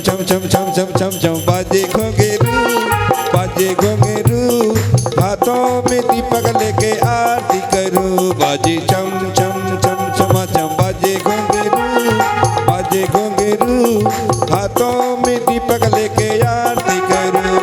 छम छम छम छम छम छम बाजे घोंघरू हाथों में दीपक लेके आरती करूं। बाजे छम छम छम छमा छम बाजे घोंघरू हाथों में दीपक लेके आरती करूं।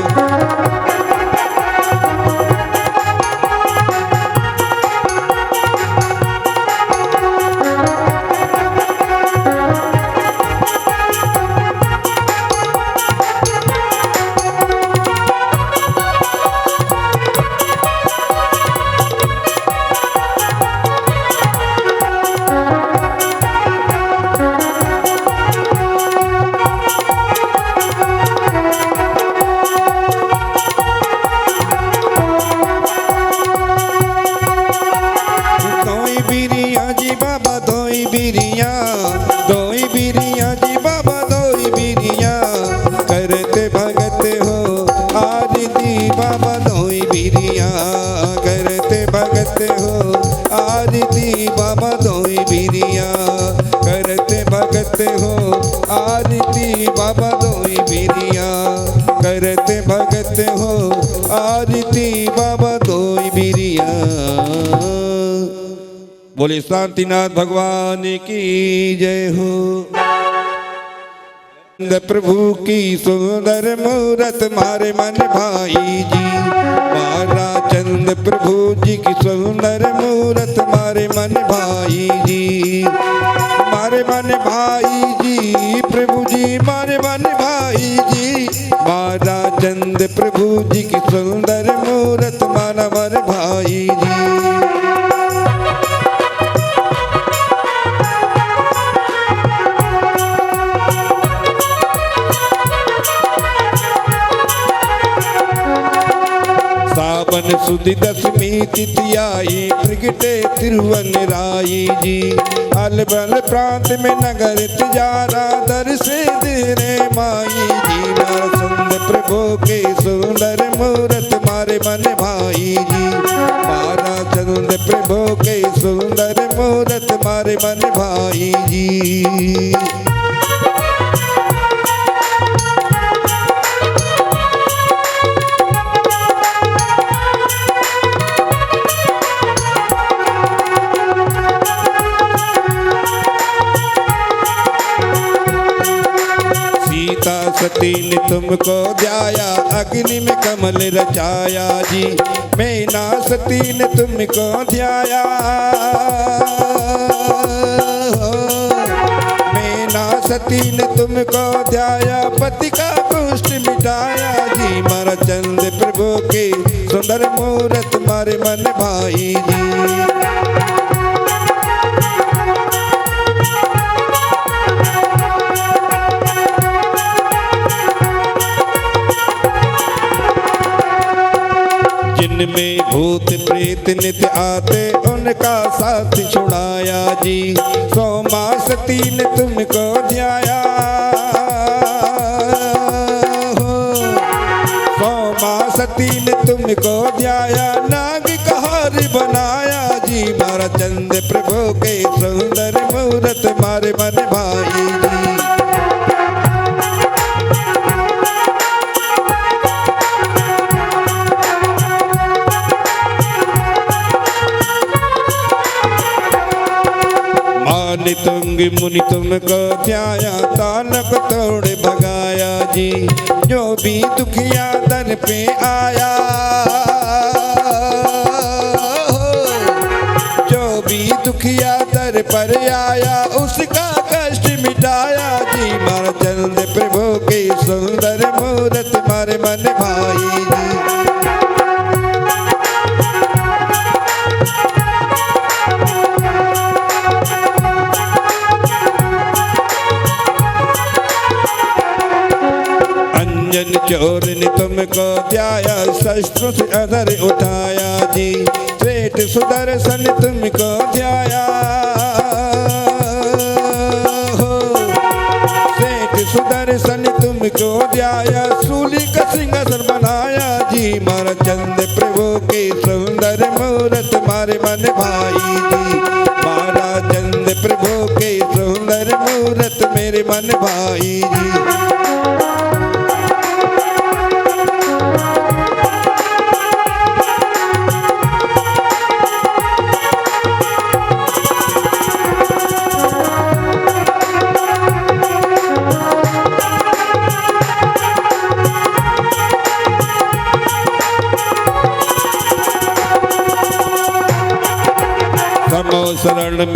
करते भगत हो आरती बाबा दोई बिरिया। बोले शांतिनाथ भगवान की जय हो। प्रभु की सुंदर मूरत मारे मन भाई जी। महाराज चंद प्रभु जी की सुंदर मूरत मारे मन भाई जी। मारे मन भाई जी प्रभु जी मारे मन भाई जी। महाराज चंद प्रभु जी की सुंदर मूरत माना मन भाई जी। सावन सुदी दसवीं तिथि आई प्रगटे तिरुवन राई जी। अलबल प्रांत में नगर तिजारा दर से देरे माई जी। नरसंद प्रभु के सुंदर मूरत मारे मन भाई जी। मारा चंद प्रभु के सुंदर मूरत मारे मन भाई जी। सती ने तुमको ध्याया अग्नि में कमल रचाया जी। मैना सती ने तुमको ध्याया मैना सती ने तुमको ध्याया पति का कुष्ठ मिटाया जी। मारा चंद प्रभु के सुंदर मूरत मारे मन भाई जी। जिनमें भूत प्रेत नित्य आते उनका साथ छुड़ाया जी। सोमा सती ने तुमको ध्याया सोमा सती ने तुमको ध्याया नाग का हार बनाया जी। मारा चंद प्रभु के सुंदर मूरत मारे मन भाई जी। तुंग मुनि तुमको ध्याया तानक तोड़ भगाया जी। जो भी दुखिया दर पे आया जो भी दुखिया दर पर आया उसका कष्ट मिटाया जी। मारा चंद प्रभु के सुंदर मूरत मारे मन भाई जी। चोर ने तुमको ध्याया शस्त्रों से अधर उठाया जी। श्रेष्ठ सुदर्शन तुमको ध्याया श्रेष्ठ सुदर्शन तुमको ध्याया। सूली का सिंहासन बनाया जी। मारा चंद प्रभु के सुंदर मूरत मारे मन भाई जी। मारा चंद प्रभु के सुंदर मूरत मेरे मन भाई जी।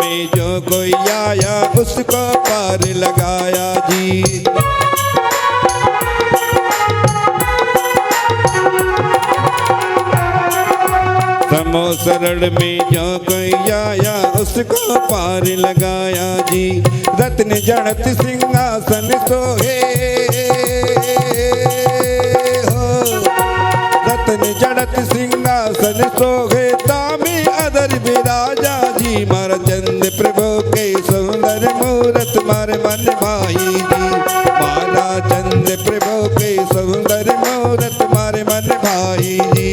में जो कोई आया उसको पार लगाया जी। समो सरल में जो कोई आया उसको पार लगाया जी। रत्न जड़त सिंहासन सोहे हो, रत्न जड़त सिंहासन सोहे दामी अदर विराजा जी। मारा चंद प्रभु के सुंदर मूरत मारे मन भाई जी। मारा चंद प्रभु के सुंदर मूरत मारे मन भाई जी।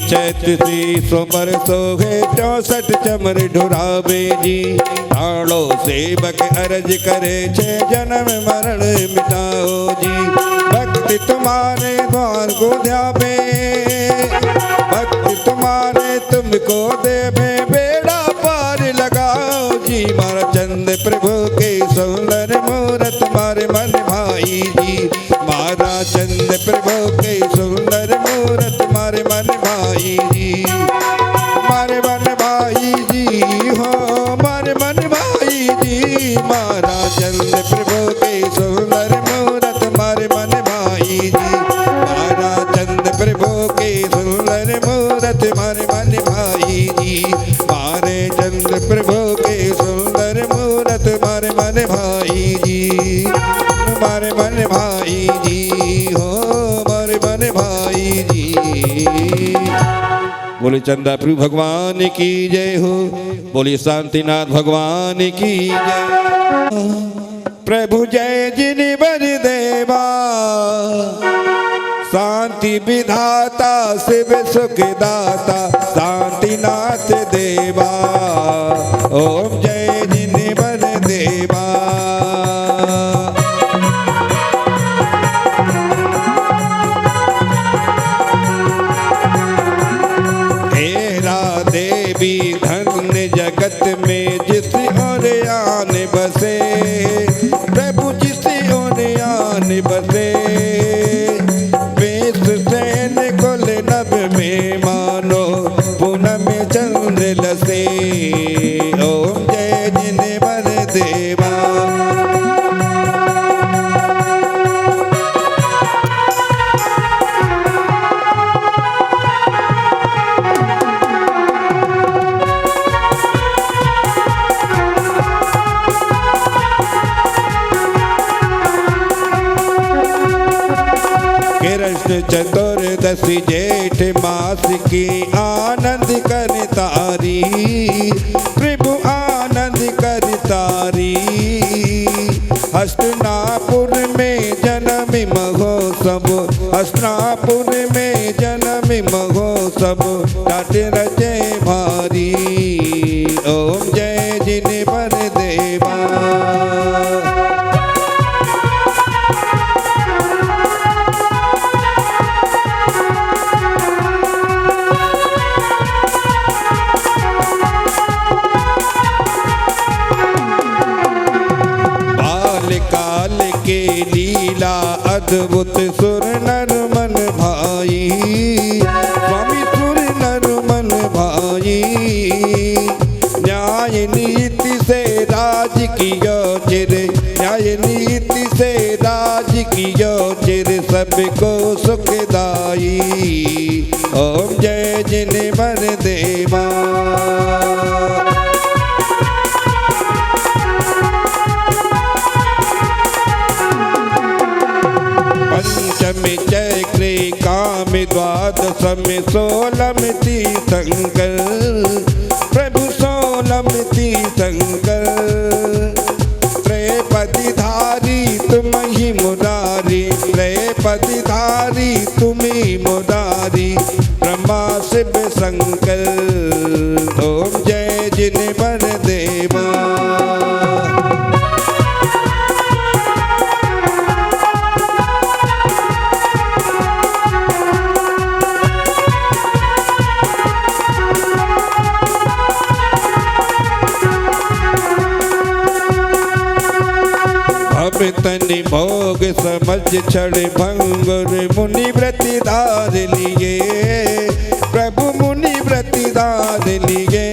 चैत सी सोमर सोहे 64 चमर ढुरावे जी। ताड़ो सेवक अर्ज करे छे जन्म मरण मिटाओ जी। भक्ति तुम्हारे द्वार को ध्यावे, भक्ति तुम्हारे तुमको देवे बेड़ा पार लगाओ जी। मारा चंद प्रभु के सुंदर मूरत मारे मन भाई जी। मारा चंद प्रभु के सुंदर मूरत मारे मन भाई जी। मारे मन भाई जी हो, मारे मन भाई जी। मारा चंद प्रभु के सुंदर मूरत मारे मन भाई जी। मारा चंद प्रभु के सुंदर मूरत मारे मन भाई जी। मारे चंद प्रभु के सुंदर मूरत मारे मन भाई जी। मारे मन भाई जी हो, मारे मन भाई जी। बोले चंदा प्रभु भगवान की जय हो। बोले शांतिनाथ भगवान की जय। प्रभु जय जिनि बर देवा, शांति विधाता शिव सुख दाता शांतिनाथ देवा। ओम जय जिनि बर देवा। देवी धन्य जगत में जिस और आन बसे, प्रभु जिस और आन बसे। वेश सैन कुल नभ में मानो पूनम चंद्र लसे। ओम जय जिनि बर देवा। कृष्ण चतुर्दशी जेठ मास की आनंद करतारी, प्रभु आनंद करतारी। हस्तिनापुर में जन्म महोत्सव, हस्तिनापुर में जन्म महोत्सव टाट रचे भारी। ओम जय जिनि बर देवा। काल के लीला अद्भुत सुर नर मन भाई, स्वामी सुर नर मन भाई। न्याय नीति से राज कियो चिर, न्याय नीति से राज कियो चिर सबको सुखदाई। ओम जय जिनि बर देवा। पंचमी चैत्री काम द्वादशमी सोलम तीर्थंकर, प्रभु सोलम तीर्थंकर। त्रैपदीधारी तुम ही मुरारी, त्रैपदीधारी तुम ही मुरारी। ब्रह्मा शिव शंकर। ओम जय जिन बर देवा। तनि भोग समझ क्षण भंगुर मुनि व्रति धार लिए, प्रभु मुनि व्रति धार लिए।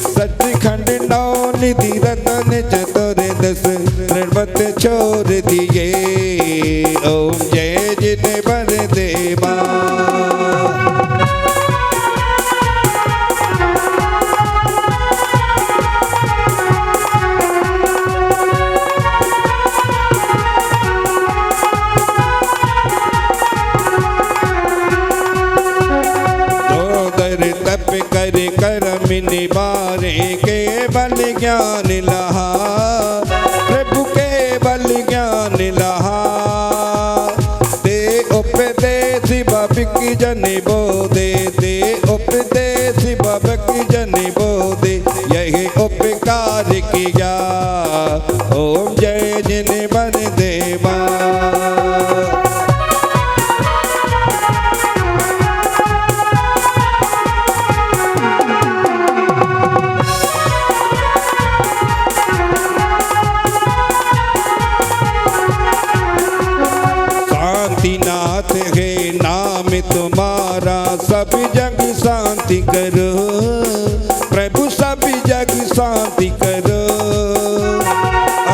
सचखंड नौ निधि रतन चतुर्दश निर्मत छोड़ दिए। ओम जय जिन बर देवा। कर करम निवारे के बल ज्ञान लहा, प्रभु के बल ज्ञान लहा। दे उपदेश बबिक जन बोधे, दे उपदेश बबिक जन बोधे, यही उपकार किया। ओम जय जिन बर देवा। शांतिनाथ है नाम तुम्हारा, सब जग शांति करो प्रभु, सब जग शांति करो।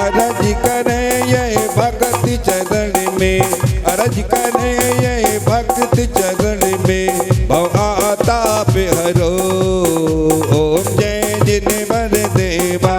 अरज करे ये भगत चरण में, अरज करे ये भगत चरण में, भव आताप हरो। ओम जय जिन बर देवा।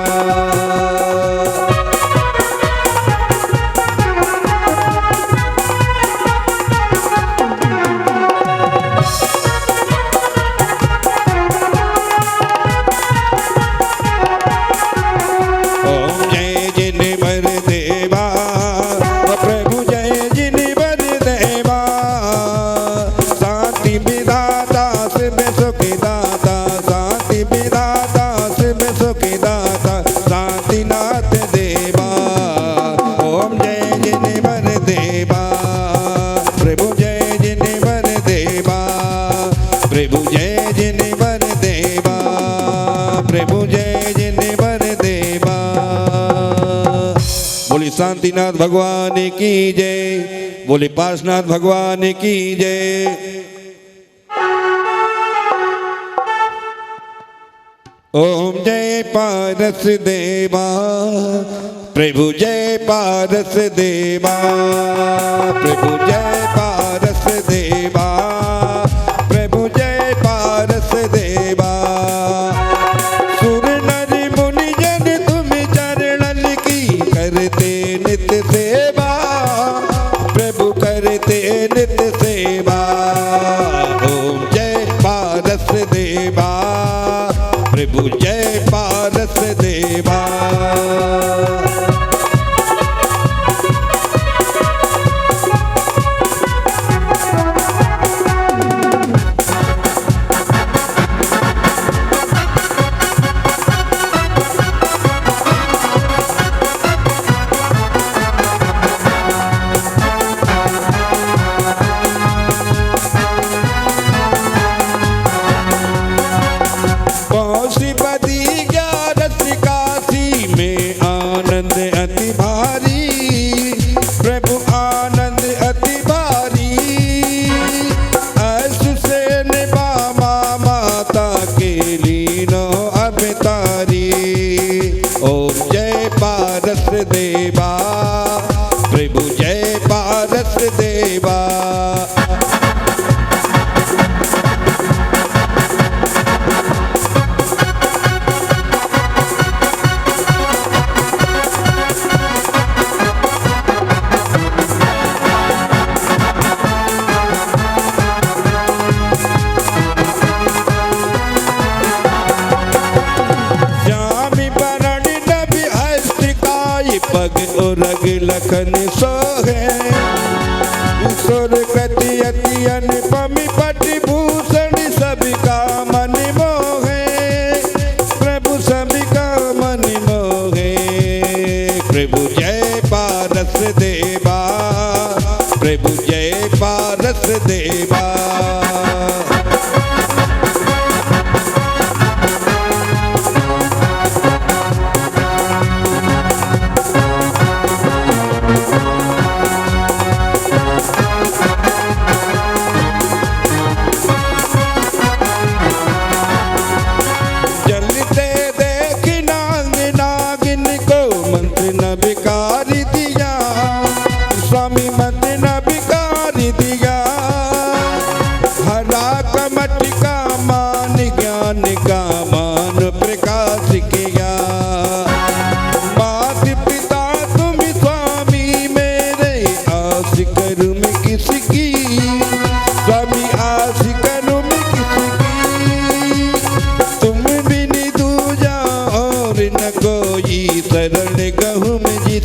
शांतिनाथ भगवान की जय, बोले पार्श्वनाथ भगवान की जय। ओम जय पारस देवा, प्रभु जय पारस देवा, प्रभु जय पारस देवा, प्रभु जय पारस देवा। सुर नर मुनि जन तुम चरणन की करते नित सेवा, प्रभु करते नित सेवा। ओम जय पारस देवा, प्रभु जय पारस देवा। देवा, प्रभु जय पारस देवा। पग उरग लखन सोहे, सुर कति अति अनुपम पट भूषण सबका मन मोहे।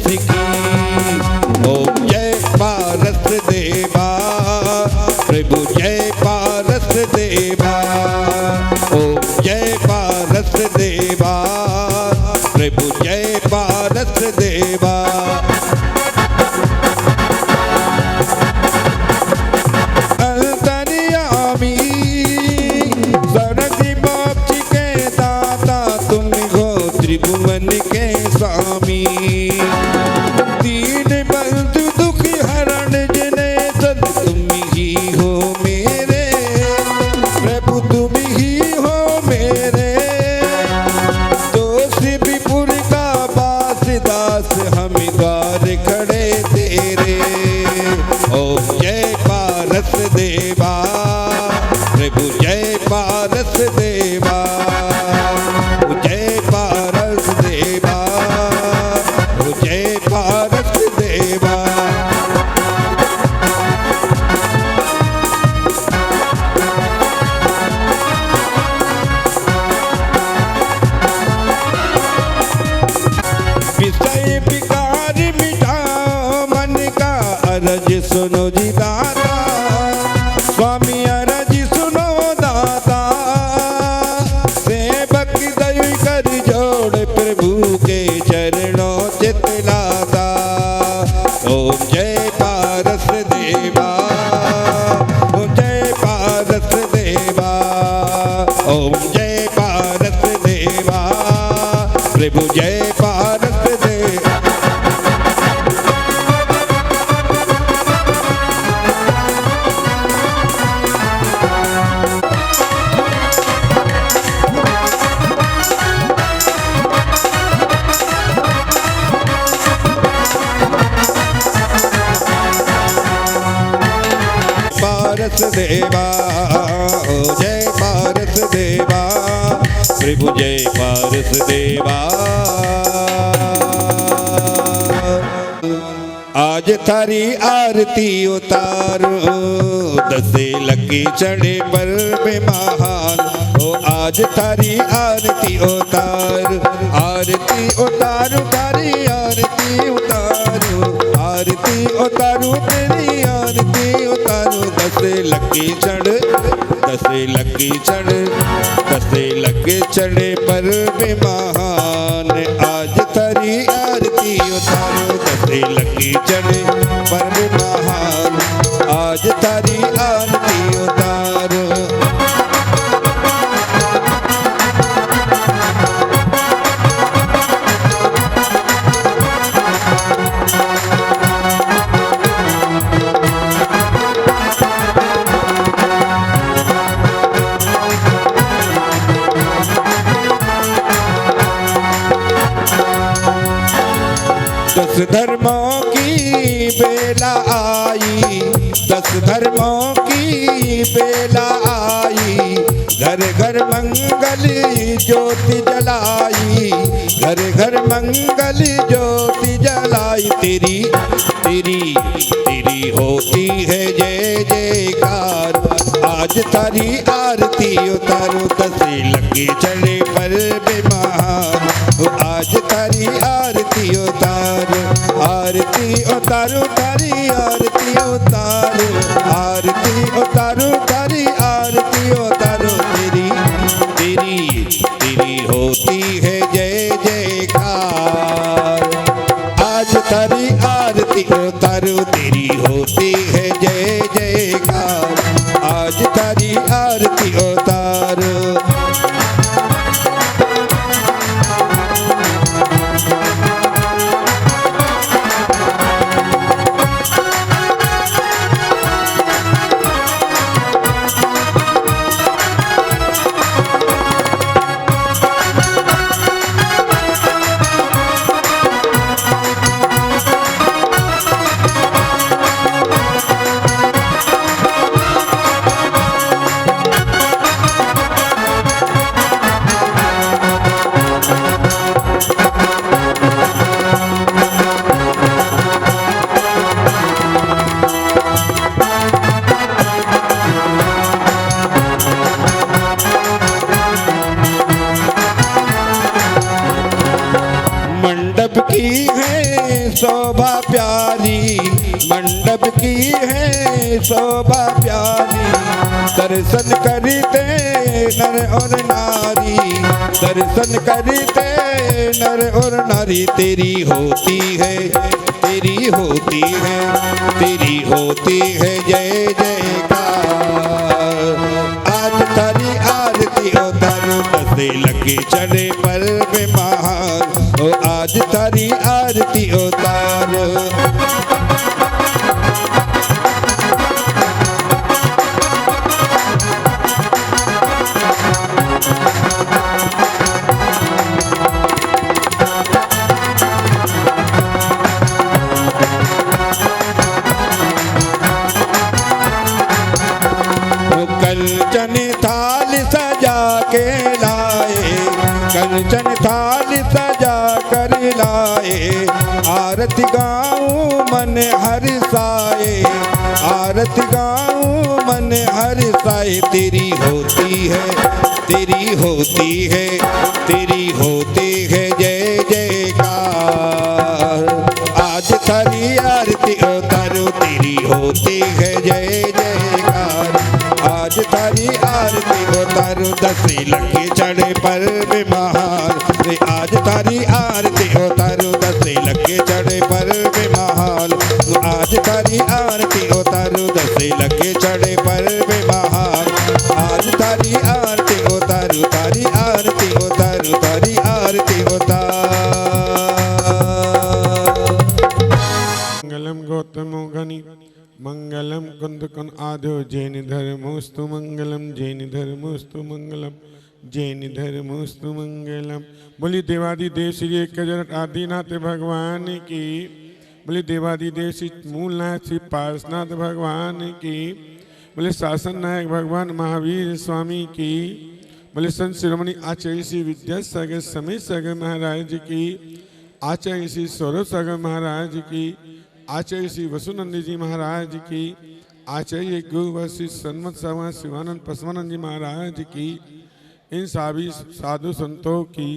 की। ओम जय पारस देवा प्रभु जय पारस देवा। ओम जय पारस देवा प्रभु जय पारस देवा। अंतर्यामी सरस्वती मोक्ष के दाता तुम हो त्रिभुवन के स्वामी। दीन बंधु दुख हरण जने सद तुम ही हो मेरे प्रभु तुम ही हो मेरे। दोष विपुर का बास दास हम द्वार खड़े तेरे। ओम जय पारस देवा प्रभु जय पारस देवा। जय पारस देवा जय पारस देवा। विषय विकार मिटाओ मन का अरज सुनो जी दाता। स्वामी अरज सुनो दाता। सेवक दया कर जोड़ प्रभु के चरणों चित लाता। ओम जय पारस देवा ओम जय पारस देवा। ओम जय पारस देवा प्रभु जय पारस देवा। पारस देवा ओ जय पारस देवा प्रभु जय पारस देवा। आज थारी आरती उतारो दसे लकी चढ़े पर में महान। ओ आज थारी आरती उतार आरती उतारू थारी आरती उतारू आरती उतारू तेरी आरती उतारू। दसे लकी चढ़ दसे लकी चढ़ दसे लगे चढ़े पर में महान। आज थारी आरती उतारो दसे लकी चढ़े पर में महान। आज थारी आरती उतारो। दस धर्मों की बेला आई दस धर्मों की बेला आई। घर घर मंगल ज्योति जलाई घर घर मंगल ज्योति जलाई। तेरी तेरी तेरी होती है जय जयकार। आज थारी आरती उतारो दसे लगे चढ़े पर बेमान। आज थारी आरती उतारो आरती उतारो थारी आरती उतारो आरती उतारो थारी आरती उतारो। तेरी तेरी तेरी होती है जय जयकार। आज थारी आरती उतारो तेरी होती है जय जयकार। आज थारी आरती उतारो। मंडप की है शोभा प्यारी, मंडप की है शोभा प्यारी। दर्शन करते नर और नारी, दर्शन करते नर और नारी। तेरी होती है, तेरी होती है, तेरी होती है जय जयकार। आज तारी आरती उतारो, दसे लगे चढ़े पर्व महार। ओ आज तारी आरती उतारो। कंचन थाल सजा के लाए, कंचन थाल सजा कर लाए। आरती गाऊं मन हर्षाए, आरती गाऊं मन हर्षाए। तेरी होती है, तेरी होती है, तेरी होती है जय जयकार। आज थारी आरती उतारो, तेरी होती है जय जयकार। आज तारी आरती उतारो, दसे लगे चढ़े पर्व महाल। रे आज तारी आरती उतारो, दसे लगे चढ़े पर्व महाल। आज तारी आरती उतारो, दसे लगे चढ़े पर्व महाल। आज तारी आरती उतारो, तारी आरती उतारो, तारी आरती उतार। मंगलम गौतमो गनि मंगलम कुंदकन आद्यो जैन धर्मोस्तु मंगलम, जैन धर्मोस्तु मंगलम, जैन धर्मोस्तु मंगलम। बोली देवादिदेव श्री एकजनक आदिनाथ भगवान की, बोली देवादिदेव श्री मूलनाथ श्री पार्शनाथ भगवान की, बोले शासन नायक भगवान महावीर स्वामी की, बोले संत शिरोमणि आचार्य श्री विद्यासागर समेत सागर महाराज की, आचार्य श्री सौरभ सागर महाराज की, आचार्य श्री वसुनंदी जी महाराज की, आचार्य गुरु श्री सन्मत सवा शिवानंद पसवानंद जी महाराज की, इन सभी साधु संतों की,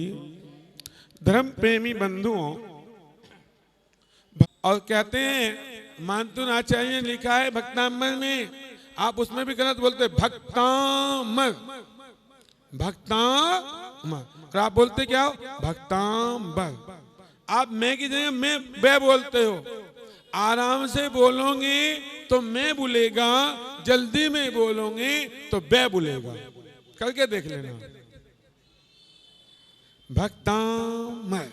धर्म प्रेमी बंधुओं। और कहते हैं मानतून आचार्य ने लिखा है भक्तांबर में, आप उसमें भी गलत बोलते भक्तांबर, भक्तांबर। आप बोलते क्या हो? भक्तांबर। आप मैं की जगह मैं बे बोलते हो। आराम से बोलोगे तो मैं बोलेगा, जल्दी में बोलोगे तो बे बोलेगा। करके देख लेना। भक्तांबर,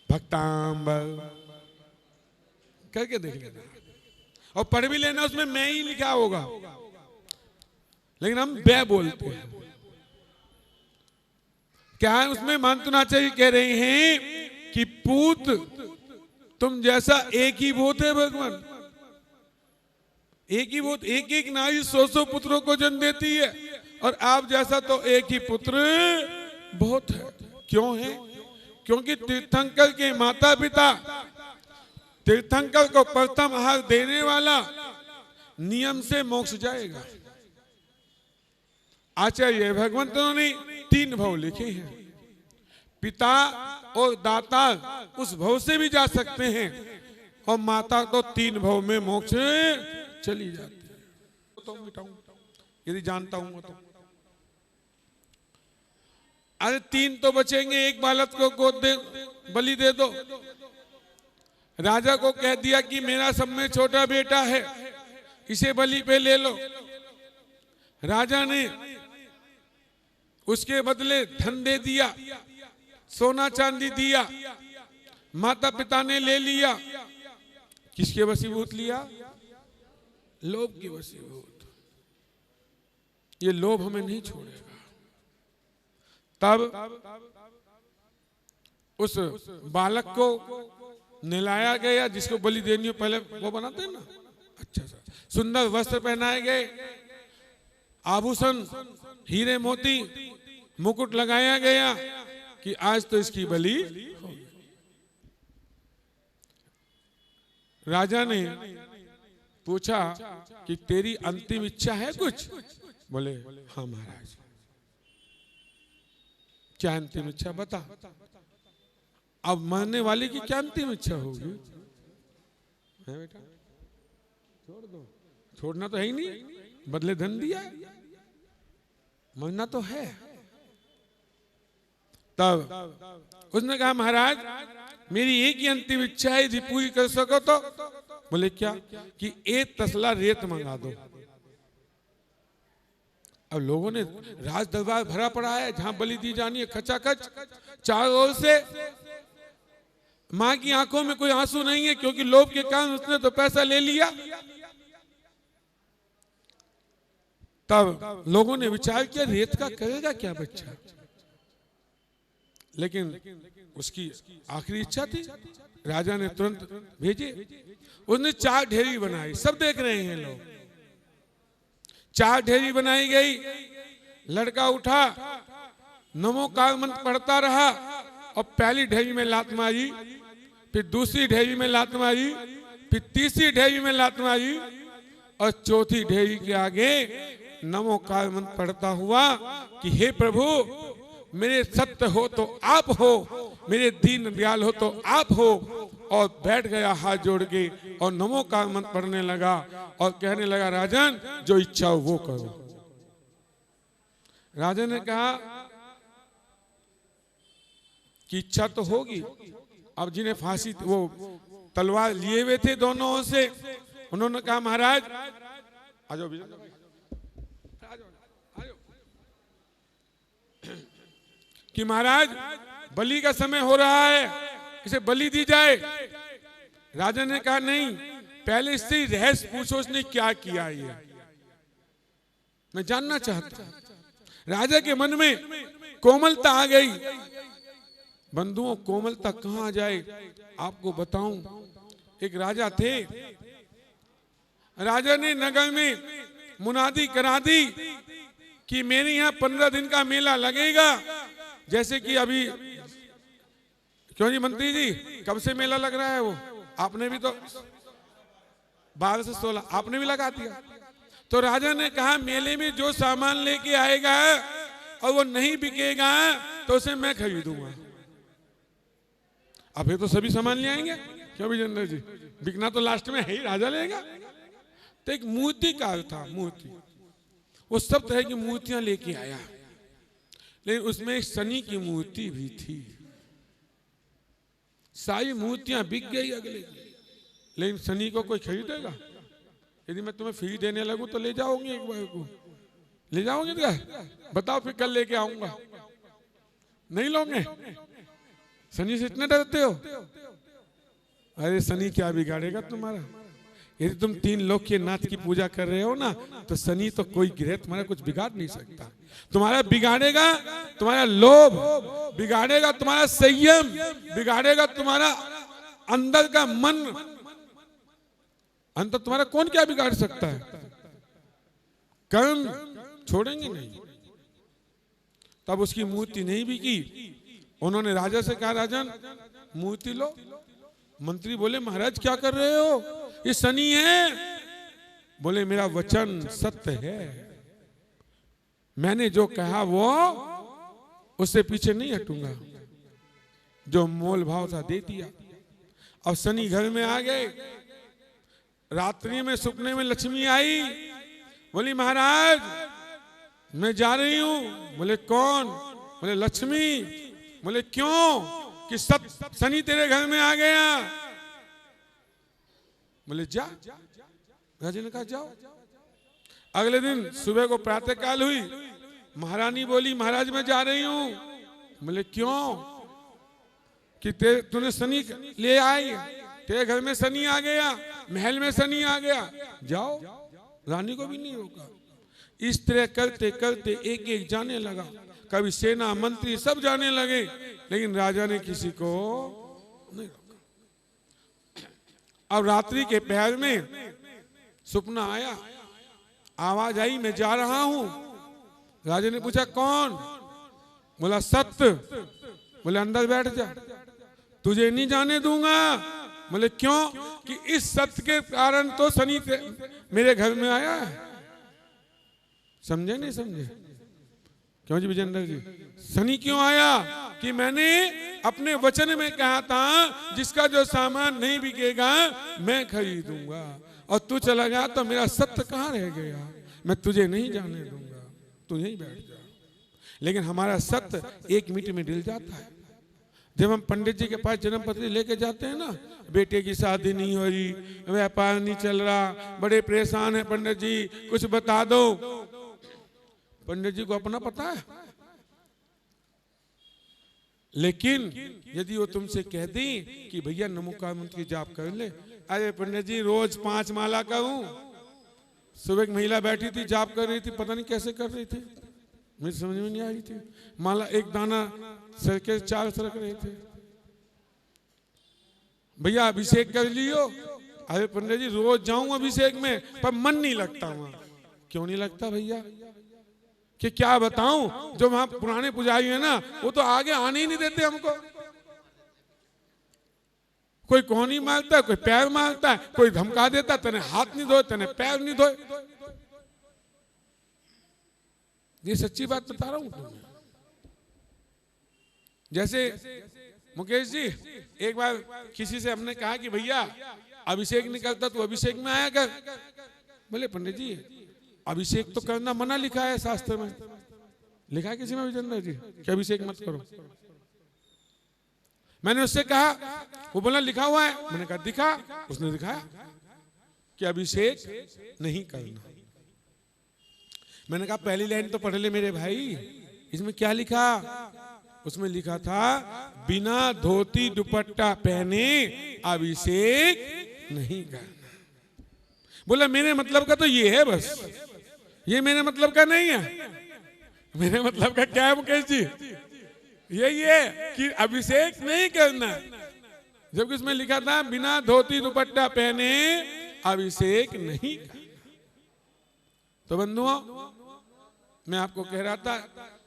भक्तांबर करके देख लेना। और पढ़ भी लेना, उसमें मैं ही लिखा होगा, लेकिन हम बे बोलते हैं। क्या है उसमें? मानतून आचार्य कह रहे हैं कि पूत तुम जैसा एक ही भूत है भगवान, एक ही भूत, एक एक नारी 100 पुत्रों को जन्म देती है, और आप जैसा तो एक ही पुत्र बहुत है। क्यों है? क्योंकि तीर्थंकर के माता पिता, तीर्थंकर को प्रथम आहार देने वाला नियम से मोक्ष जाएगा। आचार्य भगवंतों ने 3 भव लिखे हैं। पिता और दाता उस भव से भी जा सकते हैं, और माता तो 3 भव में मोक्ष चली जाती है। तो मिटाऊं यदि जानता हूं तो। अरे 3 तो बचेंगे, एक बालक को गोद दे, बलि दे दो। राजा को कह दिया कि मेरा सब में छोटा बेटा है, इसे बलि पे ले लो। राजा ने उसके बदले धन दे दिया, सोना चांदी दिया, माता पिता ने ले लिया। किसके वशीभूत लिया? लोभ के वशीभूत। ये लोभ हमें नहीं छोड़ेगा। तब उस बालक को नहलाया गया, जिसको बलि देनी हो, पहले वो बनाते हैं ना, अच्छा सा सुंदर वस्त्र पहनाए गए, आभूषण हीरे मोती मुकुट लगाया गया कि आज तो इसकी बलि होगी। राजा ने पूछा कि तेरी अंतिम इच्छा है कुछ? बोले हाँ महाराज। क्या अंतिम इच्छा बता? अब मरने वाले की क्या अंतिम इच्छा होगी? है बेटा, छोड़ दो, छोड़ना तो है ही नहीं, बदले धन दिया, मरना तो है। तब उसने कहा महाराज मेरी एक ही अंतिम इच्छा है, यदि पूरी कर सको तो। बोले क्या? कि एक तसला रेत मंगा दो। अब लोगों ने राज दरबार भरा पड़ा है, जहां बलि दी जानी है खचाखच, चारों ओर से। मां की आंखों में कोई आंसू नहीं है, क्योंकि लोभ के कारण उसने तो पैसा ले लिया। तब लोगों ने विचार किया रेत का करेगा क्या बच्चा, लेकिन उसकी आखिरी इच्छा थी। राजा ने तुरंत भेजे, उसने 4 ढेरी बनाई, सब देख रहे हैं लोग। 4 ढेरी बनाई गई, लड़का उठा, नमोकार मंत्र पढ़ता रहा, और पहली ढेरी में लात मारी, फिर दूसरी ढेरी में लात मारी, फिर तीसरी ढेरी में लात मारी, और चौथी ढेरी के आगे नमोकार मंत्र पढ़ता हुआ कि हे प्रभु मेरे सत्य हो तो आप हो, मेरे दीन दयाल हो तो आप हो। और बैठ गया हाथ जोड़ के और नमोकार मंत्र पढ़ने लगा और कहने लगा राजन जो इच्छा हो वो करो। राजा ने कहा कि इच्छा तो होगी। अब जिन्हें फांसी वो तलवार लिए हुए थे दोनों ओर से, उन्होंने कहा महाराज आ जाओ, कि महाराज बलि का समय हो रहा है, इसे बलि दी जाए। राजा ने कहा नहीं, पहले इससे रहस्य पूछो उसने क्या किया, ये मैं जानना चाहता हूं। राजा के मन में कोमलता आ गई। बंधुओं कोमलता कहां जाए आपको बताऊं। एक राजा थे, राजा ने नगर में मुनादी करा दी कि मेरे यहाँ 15 दिन का मेला लगेगा। जैसे कि अभी क्यों जी मंत्री जी, कब से मेला लग रहा है? वो आपने भी तो 12 से 16 आपने भी लगा दिया। तो राजा ने कहा मेले में जो सामान लेके आएगा और वो नहीं बिकेगा तो उसे मैं खरीदूंगा। अब ये तो सभी सामान ले आएंगे, क्यों विजेंद्र जी, बिकना तो लास्ट में है ही, राजा लेगा। तो एक मूर्तिकार था, मूर्ति, वो सब तरह की मूर्तियां लेके आया, लेकिन उसमें एक शनि की मूर्ति भी थी। सारी मूर्तियां बिक गई अगले, लेकिन शनि को कोई खरीदेगा? यदि मैं तुम्हें फ्री देने लगूं तो ले जाओगे, एक बार को ले जाओगे क्या? बताओ फिर कल लेके आऊंगा। नहीं लोगे? शनि से इतने डरते हो? अरे शनि क्या बिगाड़ेगा तुम्हारा? यदि तुम 3 लोक के नाथ की पूजा कर रहे हो ना, तो शनि तो कोई ग्रह तुम्हारा कुछ बिगाड़ नहीं सकता। तुम्हारा बिगाड़ेगा तुम्हारा लोभ, बिगाड़ेगा तुम्हारा संयम, बिगाड़ेगा तुम्हारा अंदर का मन। अंतर तुम्हारा कौन क्या बिगाड़ सकता है? कर्म छोड़ेंगे नहीं। तब उसकी मूर्ति नहीं बिकी। उन्होंने राजा से कहा राजन मूर्ति लो। मंत्री बोले महाराज क्या कर रहे हो, ये शनि है। बोले मेरा वचन सत्य है, मैंने जो कहा वो उससे पीछे नहीं हटूंगा। जो मोल भाव था दे दिया। अब शनि घर में आ गए। रात्रि में सपने में लक्ष्मी आई, बोली महाराज मैं जा रही हूं। बोले कौन? बोले लक्ष्मी। बोले क्यों? कि शनि तेरे घर में आ गया। बोले जा। राजा ने कहा जाओ। अगले दिन सुबह को प्रातः काल हुई, महारानी बोली महाराज मैं जा रही हूं। बोले क्यों? कि तूने शनि ले आई, तेरे घर में शनि आ गया, महल में शनि आ गया, जाओ। रानी को भी नहीं रोका। इस तरह करते करते एक एक जाने लगा। कभी सेना मंत्री सब जाने लगे, लेकिन राजा ने किसी को नहीं रोका। अब रात्रि के पहर में सपना आया, आवाज आई मैं जा रहा हूं। राजा ने पूछा कौन? बोला सत्य। बोले अंदर बैठ जा, तुझे नहीं जाने दूंगा। बोले क्यों? कि इस सत्य के कारण तो शनि मेरे घर में आया है। समझे नहीं समझे? क्यों जी विजेंद्र जी? शनि क्यों आया? कि मैंने अपने वचन में कहा था जिसका जो सामान नहीं बिकेगा मैं खरीदूंगा, और तू चला गया तो मेरा सत्य कहाँ रह गया? मैं तुझे नहीं जाने दूंगा, तू यहीं बैठ जा। लेकिन हमारा सत्य 1 मिनट में ढिल जाता है। जब हम पंडित जी के पास जन्म पत्री लेके जाते हैं ना, बेटे की शादी नहीं हो रही, व्यापार नहीं चल रहा, बड़े परेशान है पंडित जी, कुछ बता दो। पंडित जी को अपना पता है, लेकिन यदि वो तुमसे कह दी कि भैया नमोकार मंत्र की जाप कर ले, अरे पंडित जी रोज 5 माला करूं। सुबह एक महिला बैठी थी, जाप कर रही थी, पता नहीं कैसे कर रही थी, मुझे समझ में नहीं आ रही थी। माला एक दाना सर के 4 सरक रहे थे। भैया अभिषेक कर लियो। अरे पंडित जी रोज जाऊं अभिषेक में, पर मन नहीं लगता वहां। क्यों नहीं लगता भैया? कि क्या बताऊं, जो वहां पुराने पुजारी है ना, वो तो आगे आने ही नहीं देते हमको। कोई कोहनी मारता है, कोई पैर मारता है, कोई धमका देता, तने हाथ नहीं धोए, तने पैर नहीं धोए। ये सच्ची बात बता रहा हूं तुम्हें। जैसे मुकेश जी, एक बार किसी से हमने कहा कि भैया अभिषेक नहीं करता तो अभिषेक में आया कर। बोले पंडित जी अभिषेक तो करना मना लिखा है शास्त्र में। लिखा है किसी में विजेंद्र जी कि अभिषेक मत करो? मैंने उससे कहा, वो बोला लिखा हुआ है। मैंने कहा दिखा। उसने दिखाया कि अभिषेक नहीं करना। मैंने कहा पहली लाइन तो पढ़ ले मेरे भाई, इसमें क्या लिखा? उसमें लिखा था बिना धोती दुपट्टा पहने अभिषेक नहीं करना। बोला मेरे मतलब का तो ये है बस, ये मेरे मतलब का नहीं है। मेरे मतलब का क्या है मुकेश जी? यही है कि अभिषेक नहीं करना, जबकि उसमें लिखा था बिना धोती दुपट्टा पहने अभिषेक नहीं करना। तो बंधुओं, मैं आपको कह रहा था,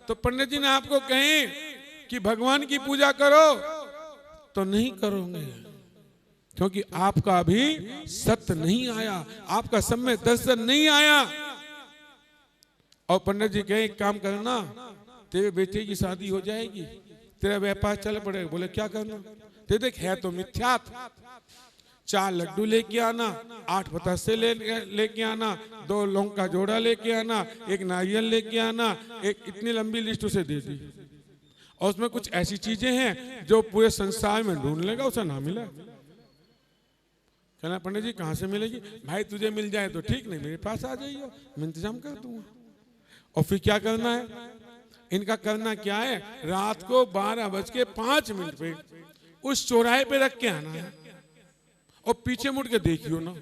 तो पंडित जी ने आपको कहें कि भगवान की पूजा करो तो नहीं करोगे, क्योंकि आपका अभी सत्य नहीं आया, आपका समय दर्शन नहीं आया। और पंडित जी कहे एक काम करना, तेरे बेटे की शादी हो जाएगी, तेरा व्यापार चल पड़ेगा। बोले क्या करना? ते देख है तो मिथ्यात, 4 लड्डू लेके आना, 8 बतासे लेके आना, 2 लौंग का जोड़ा लेके आना, 1 नारियल लेके आना, एक इतनी लंबी लिस्ट उसे दे दी। और उसमें कुछ ऐसी चीजें हैं जो पूरे संसार में ढूंढ लेगा, उसे ना मिला। कहना पंडित जी कहाँ से मिलेगी? भाई तुझे मिल जाए तो ठीक, नहीं मेरे पास आ जाइए, मैं इंतजाम कर दूंगा। और फिर क्या करना है इनका? करना क्या है, रात को 12:05 पे उस चौराहे पे रख के आना है, और पीछे मुड़ के देखियो ना।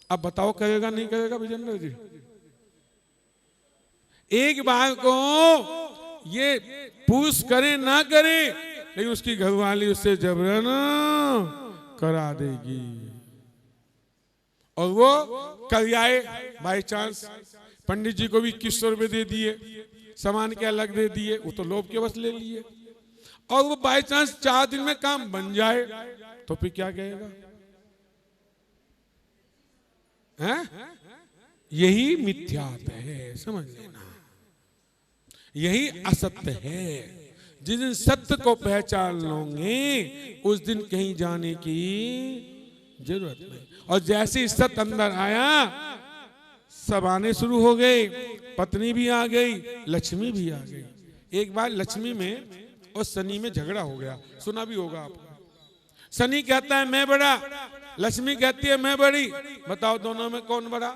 अब बताओ करेगा नहीं करेगा विजेंद्र जी? एक बार को ये पुरुष करे ना करे, लेकिन उसकी घरवाली उससे जबरन करा देगी। और वो कर आए बाई चांस। पंडित जी को भी 2100 रुपए दे दिए, सामान के अलग दे दिए, वो तो लोभ के बस ले लिए। और वो बाई चांस 4 दिन में काम बन जाए तो फिर क्या कहेगा? हैं? यही मिथ्यात्व है, समझ लेना। यही असत्य है। जिस दिन सत्य को पहचान लोगे उस दिन कहीं जाने की जरूरत नहीं। और जैसे ही सत्य अंदर आया, सब आने शुरू हो गए। पत्नी भी आ गई, लक्ष्मी भी आ गई। एक बार लक्ष्मी में और शनि में झगड़ा हो गया, सुना भी होगा आपको। शनि कहता है मैं बड़ा, लक्ष्मी कहती है मैं बड़ी। बताओ दोनों में कौन बड़ा?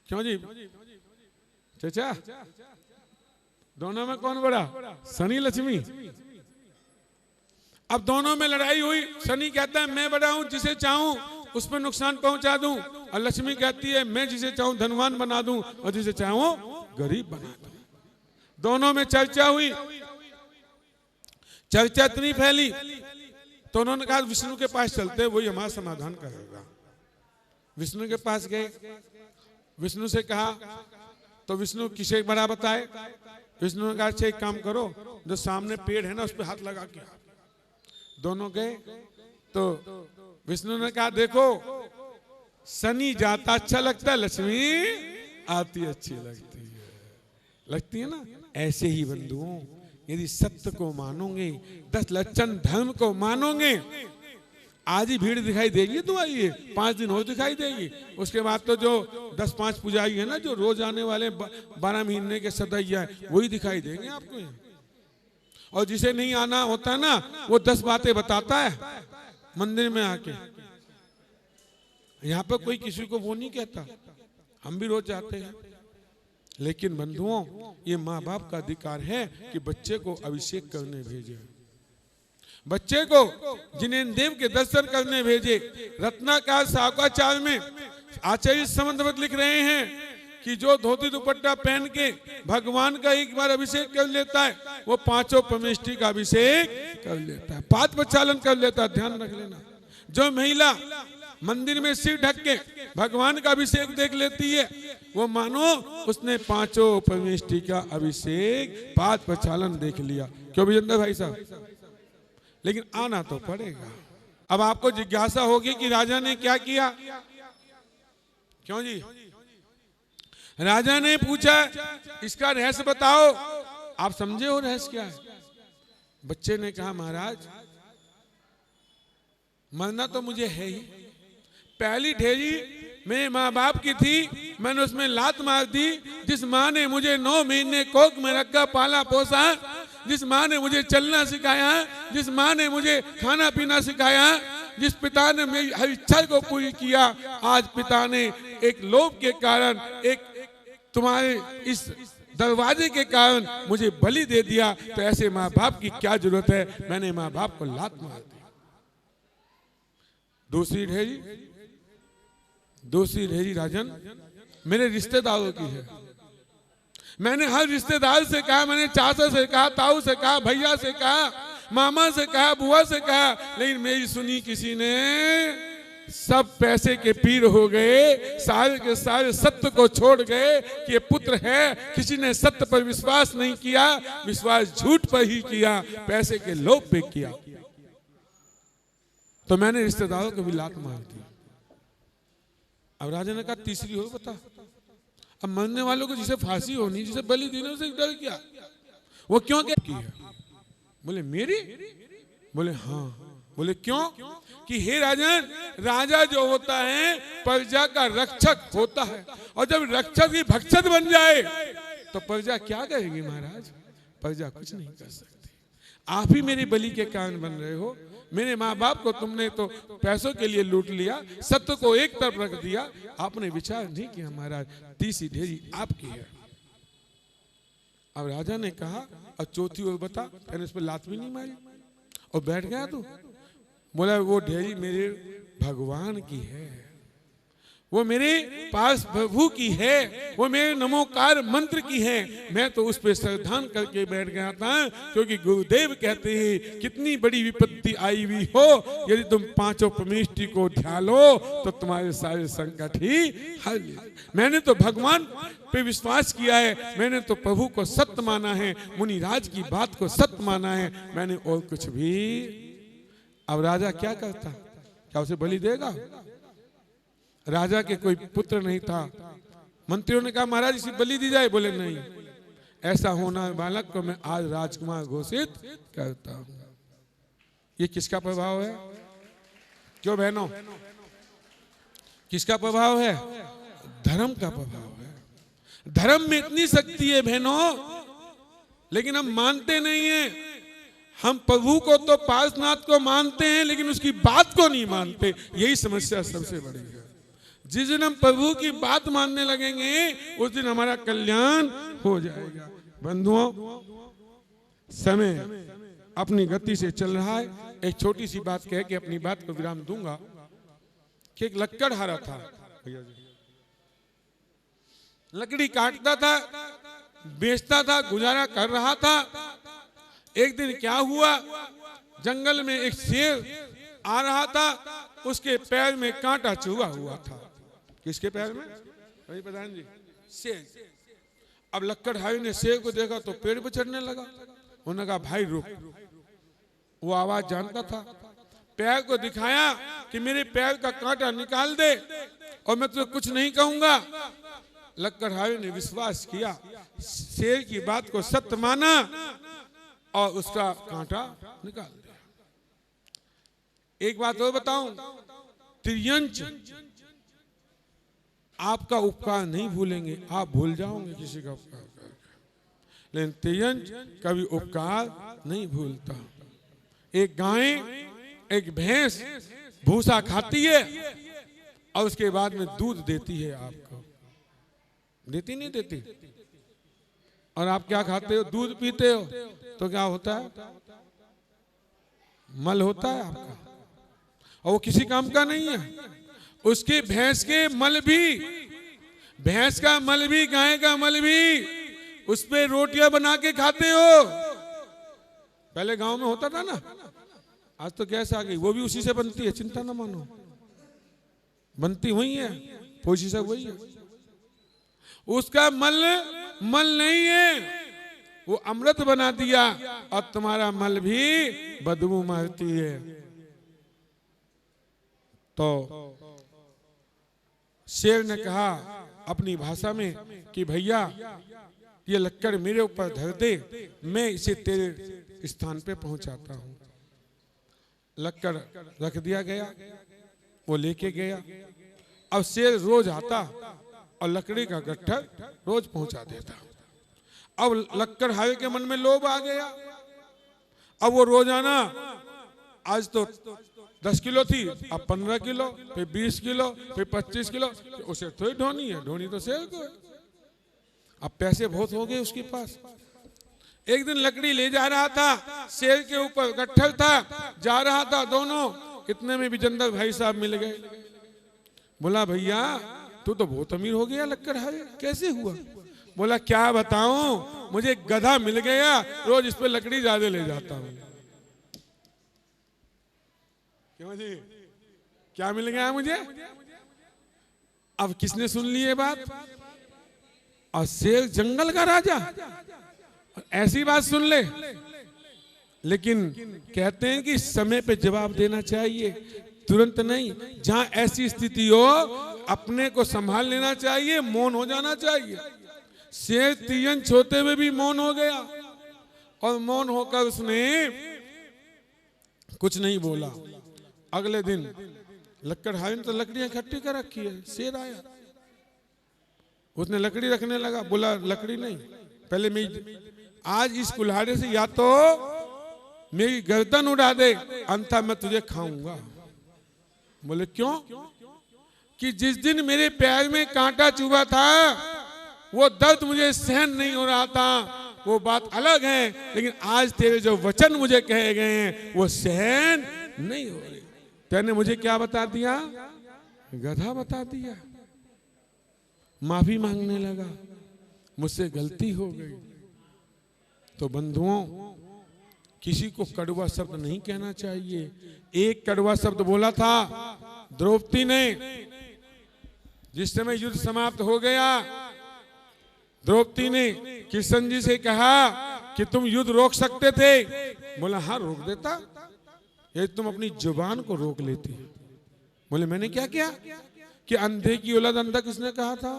क्यों जी चाचा, दोनों में कौन बड़ा? शनि लक्ष्मी। अब दोनों में लड़ाई हुई। शनि कहता है मैं बड़ा हूं, जिसे चाहूं उस पर नुकसान पहुंचा दूं। और लक्ष्मी कहती है मैं जिसे चाहूं धनवान बना दूं और जिसे चाहूं गरीब बना दूं। दोनों में चर्चा हुई। चर्चा इतनी फैली तो उन्होंने कहा विष्णु के पास चलते, वही हमारा समाधान करेगा। विष्णु के पास गए, विष्णु से कहा तो विष्णु किसे बड़ा बताए? विष्णु ने कहा अच्छा एक काम करो, जो सामने पेड़ है ना उस पर हाथ लगा के। दोनों गए तो विष्णु ने कहा देखो शनि जाता अच्छा लगता है, लक्ष्मी आती अच्छी लगती है ना। ऐसे ही बंधुओं यदि सत्य को मानोगे, 10 लक्षण धर्म को मानोगे, आज ही भीड़ दिखाई देगी तुम्हारी, ये 5 दिन हो दिखाई देगी। उसके बाद तो जो 10-5 पुजारी है ना, जो रोज आने वाले 12 महीने के सदैया है, वही दिखाई देंगे आपको यहाँ। और जिसे नहीं आना होता है ना, वो 10 बातें बताता है मंदिर में आके। यहाँ पर कोई किसी को वो नहीं कहता, हम भी रोज जाते हैं। लेकिन बंधुओं, ये माँ बाप का अधिकार है कि बच्चे को अभिषेक करने भेजे, बच्चे को जिनेन्द्र देव के दर्शन करने भेजे। रत्नाकर शाकाचार्य में आचार्य समंतवत लिख रहे हैं कि जो धोती दुपट्टा पहन के भगवान का एक बार अभिषेक कर लेता है, वो 5 परमेष्ठी का अभिषेक कर लेता है, 5 प्रचालन कर लेता है। ध्यान रख लेना, जो महिला मंदिर में सिर ढक के भगवान का अभिषेक देख लेती है, वो मानो उसने 5 परमेष्ठी का अभिषेक 5 प्रचालन देख लिया। क्यों विजेंद्र भाई साहब? लेकिन आना तो पड़ेगा। अब आपको जिज्ञासा होगी कि राजा ने क्या किया। क्यों जी? राजा ने पूछा इसका रहस्य बताओ। आप समझे हो रहस्य क्या है? बच्चे ने कहा महाराज मरना तो मुझे है ही, पहली ढेरी मेरे माँ बाप की थी, मैंने उसमें लात मार दी। जिस माँ ने मुझे 9 महीने कोख में रखा पाला पोसा, जिस माँ ने मुझे चलना सिखाया, जिस माँ ने मुझे खाना पीना सिखाया, जिस पिता ने मेरी हर इच्छा को पूरी किया, आज पिता ने एक लोभ के कारण, एक तुम्हारे इस दरवाजे के कारण मुझे बलि दे दिया। तो ऐसे माँ बाप की क्या जरूरत है? मैंने माँ बाप को लात मार दी। दूसरी ढेरी राजन मेरे रिश्तेदारों की है। मैंने हर रिश्तेदार से कहा, मैंने चाचा से कहा, ताऊ से कहा, भैया से कहा, मामा से कहा, बुआ से कहा, लेकिन मेरी सुनी किसी ने। सब पैसे के पीर हो गए, सारे के सारे सत्य को छोड़ गए कि ये पुत्र है। किसी ने सत्य पर विश्वास नहीं किया, विश्वास झूठ पर ही किया, पैसे के लोभ पे किया। तो मैंने रिश्तेदारों को भी लात मार दी। अब राजा ने कहा तीसरी हो बता। अब मरने वालों को जिसे फांसी होनी, जिसे बलि देने से डर क्या? वो क्यों की है? बोले मेरी? बोले हाँ। बोले क्यों? कि हे राजन, राजा जो होता है प्रजा का रक्षक होता है, और जब रक्षक ही भक्षक बन जाए तो प्रजा क्या करेगी महाराज? प्रजा कुछ नहीं कर सकती। आप ही मेरी बलि के कारण बन रहे हो। मेरे माँ बाप को तुमने तो पैसों के लिए लूट लिया, सत्य को एक तरफ रख दिया, आपने विचार नहीं किया महाराज। तीसरी ढेरी आपकी है। अब राजा ने कहा और चौथी ओर बता। मैंने उस पर लात भी नहीं मारी और बैठ गया। तू बोला वो ढेरी मेरे भगवान की है, वो मेरे पास प्रभु की है, वो मेरे नमोकार मंत्र की है। मैं तो उस पर श्रद्धान करके बैठ गया था, क्योंकि गुरुदेव कहते हैं कितनी बड़ी विपत्ति आई हुई हो, यदि तुम 5 परमेष्ठी को ध्यालो तो तुम्हारे सारे संकट ही हल। मैंने तो भगवान पे विश्वास किया है, मैंने तो प्रभु को सत्य माना है, मुनिराज की बात को सत्य माना है, मैंने और कुछ भी। अब राजा क्या करता? क्या उसे बलि देगा? राजा के कोई पुत्र नहीं था। मंत्रियों ने कहा महाराज इसी बलि दी जाए। बोले नहीं, ऐसा होना बालक को मैं आज राजकुमार घोषित करता हूं। ये किसका प्रभाव है? क्यों बहनों, किसका प्रभाव है? धर्म का प्रभाव है। धर्म में इतनी शक्ति है बहनों, लेकिन हम मानते नहीं है। हम प्रभु को तो पार्श्वनाथ को मानते हैं, लेकिन उसकी बात को नहीं मानते। यही समस्या सबसे बड़ी है। जिस दिन हम प्रभु की बात मानने लगेंगे, उस दिन हमारा कल्याण हो जाएगा। बंधुओं, समय अपनी गति से चल रहा है। एक छोटी सी बात कह के अपनी बात को विराम दूंगा कि एक लकड़हारा था, लकड़ी काटता था, बेचता था, गुजारा कर रहा था। एक दिन क्या हुआ, जंगल में एक शेर आ रहा था, उसके पैर में कांटा चुभा हुआ था। किसके पैर में? भाई प्रधान जी, शेर। अब लक्कड़हारे ने शेर को देखा तो पेड़ पर चढ़ने लगा। उन्होंने कहा भाई रुक। वो आवाज जानता था, पैर को दिखाया कि मेरे पैर का कांटा निकाल दे और मैं तुझे कुछ नहीं कहूंगा। लक्कड़हारे ने विश्वास किया, शेर की बात को सत्य माना और उसका कांटा निकाल दिया। एक बात और बताऊं, त्रियंच आपका उपकार नहीं भूलेंगे, आप भूल जाओगे किसी का उपकार करके, लेकिन त्रियंच कभी उपकार नहीं भूलता। एक गाय, एक भैंस भूसा खाती है और उसके बाद में दूध देती है आपको, देती नहीं देती? और आप क्या खाते हो? दूध पीते हो, तो क्या होता है? मल होता है आपका, और वो किसी काम का नहीं है। उसके भैंस के मल भी, भैंस का मल भी, गाय का मल भी, उस पे रोटियां बना के खाते हो। पहले गांव में होता था ना, आज तो गैस आ गई, वो भी उसी से बनती है, चिंता ना मानो, बनती वही है, पोशी सब वही है। उसका मल नहीं है, वो अमृत बना दिया, और तुम्हारा मल भी बदबू मारती है। तो शेर ने कहा अपनी भाषा में कि भैया ये लक्कड़ मेरे ऊपर धर दे, मैं इसे तेरे स्थान पे पहुंचाता हूं। लक्कड़ रख दिया गया, वो लेके गया। अब शेर रोज आता और लकड़ी का गट्ठर रोज पहुंचा देता। अब लक्कड़ हावे के मन में लोभ आ गया। अब वो रोजाना, आज तो 10 किलो थी, अब 15 किलो, फिर 20 किलो, फिर 25 किलो। उसे थोड़ी ढोनी है, ढोनी तो शेर को है। अब पैसे बहुत हो गए उसके पास। एक दिन लकड़ी ले जा रहा था, शेर के ऊपर गट्ठर था, जा रहा था दोनों, इतने में विजेंद्र भाई साहब मिल गए। बोला भैया तू तो बहुत अमीर हो गया, लक्कड़ हावे कैसे हुआ? बोला क्या बताऊं, मुझे गधा मिल गया, रोज इस पे लकड़ी ज्यादा ले जाता हूं। क्यों जी, क्या मिल गया मुझे? अब किसने सुन ली ये बात? और शेर जंगल का राजा ऐसी बात सुन ले। लेकिन कहते हैं कि समय पे जवाब देना चाहिए, तुरंत नहीं। जहां ऐसी स्थिति हो अपने को संभाल लेना चाहिए, मौन हो जाना चाहिए। शेर त्रियंच होते हुए भी मौन हो गया, और मौन होकर उसने कुछ नहीं बोला। अगले दिन लक्कड़ हावे ने तो लकड़ियां इकट्ठी कर रखी है, शेर आया, उसने लकड़ी रखने लगा। बोला लकड़ी नहीं, पहले मैं आज इस कुल्हाड़े से या तो मेरी गर्दन उड़ा दे, अन्यथा मैं तुझे खाऊंगा। बोले क्यों? कि जिस दिन मेरे पैर में कांटा चुभा था वो दर्द मुझे सहन नहीं हो रहा था, वो बात अलग है, लेकिन आज तेरे जो वचन मुझे कहे गए हैं वो सहन नहीं हो रहे। तेने मुझे क्या बता दिया? गधा बता दिया। माफी मांगने लगा, मुझसे गलती हो गई। तो बंधुओं, किसी को कड़वा शब्द नहीं कहना चाहिए। एक कड़वा शब्द बोला था द्रौपदी ने, जिस समय युद्ध समाप्त हो गया। द्रौपदी ने कृष्ण जी से कहा कि तुम युद्ध रोक सकते थे। बोला हाँ रोक देता, ये तुम अपनी जुबान को रोक लेती। बोले मैंने क्या किया? कि अंधे की औलाद अंधा किसने कहा था?